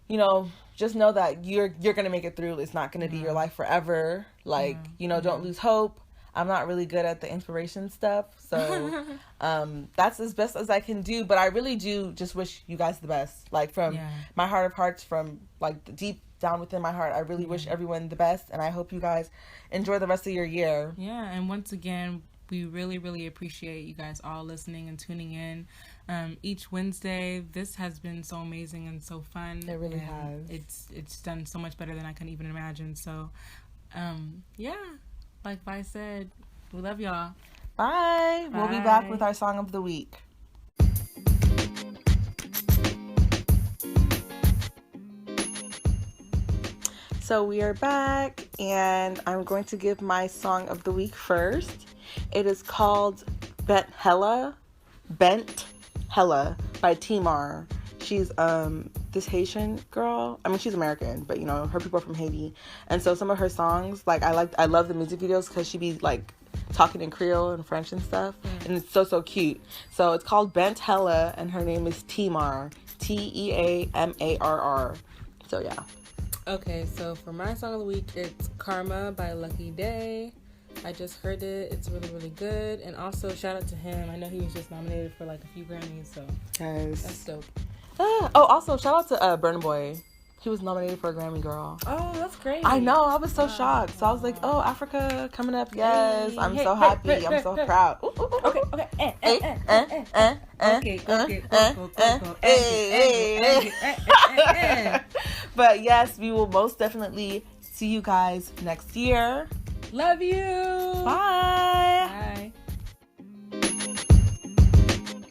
know that you're gonna make it through. It's not gonna be your life forever. Like, don't lose hope. I'm not really good at the inspiration stuff, so that's as best as I can do. But I really do just wish you guys the best. Like, from my heart of hearts, from like the deep down within my heart, I really wish everyone the best, and I hope you guys enjoy the rest of your year. Yeah, and once again, we really, really appreciate you guys all listening and tuning in each Wednesday. This has been so amazing and so fun. It really has. It's done so much better than I can even imagine. So, like Vi said, we love y'all. Bye. We'll be back with our song of the week. So we are back, and I'm going to give my song of the week first. It is called Bent Hella by Timar. She's this Haitian girl. I mean, she's American, but her people are from Haiti. And so some of her songs, like I love the music videos, because she be like talking in Creole and French and stuff, and it's so cute. So it's called Bent Hella, and her name is Timar, Teamarr. So yeah. Okay, so for my song of the week, it's Karma by Lucky Day. I just heard it. It's really, really good. And also, shout out to him. I know he was just nominated for like a few Grammys, so that's dope. Also, shout out to Burna Boy. He was nominated for a Grammy, girl. Oh, that's great. I know. I was so shocked. So I was like, oh, Africa coming up. Yes. I'm so happy. I'm so proud. Okay. But yes, we will most definitely see you guys next year. Love you. Bye.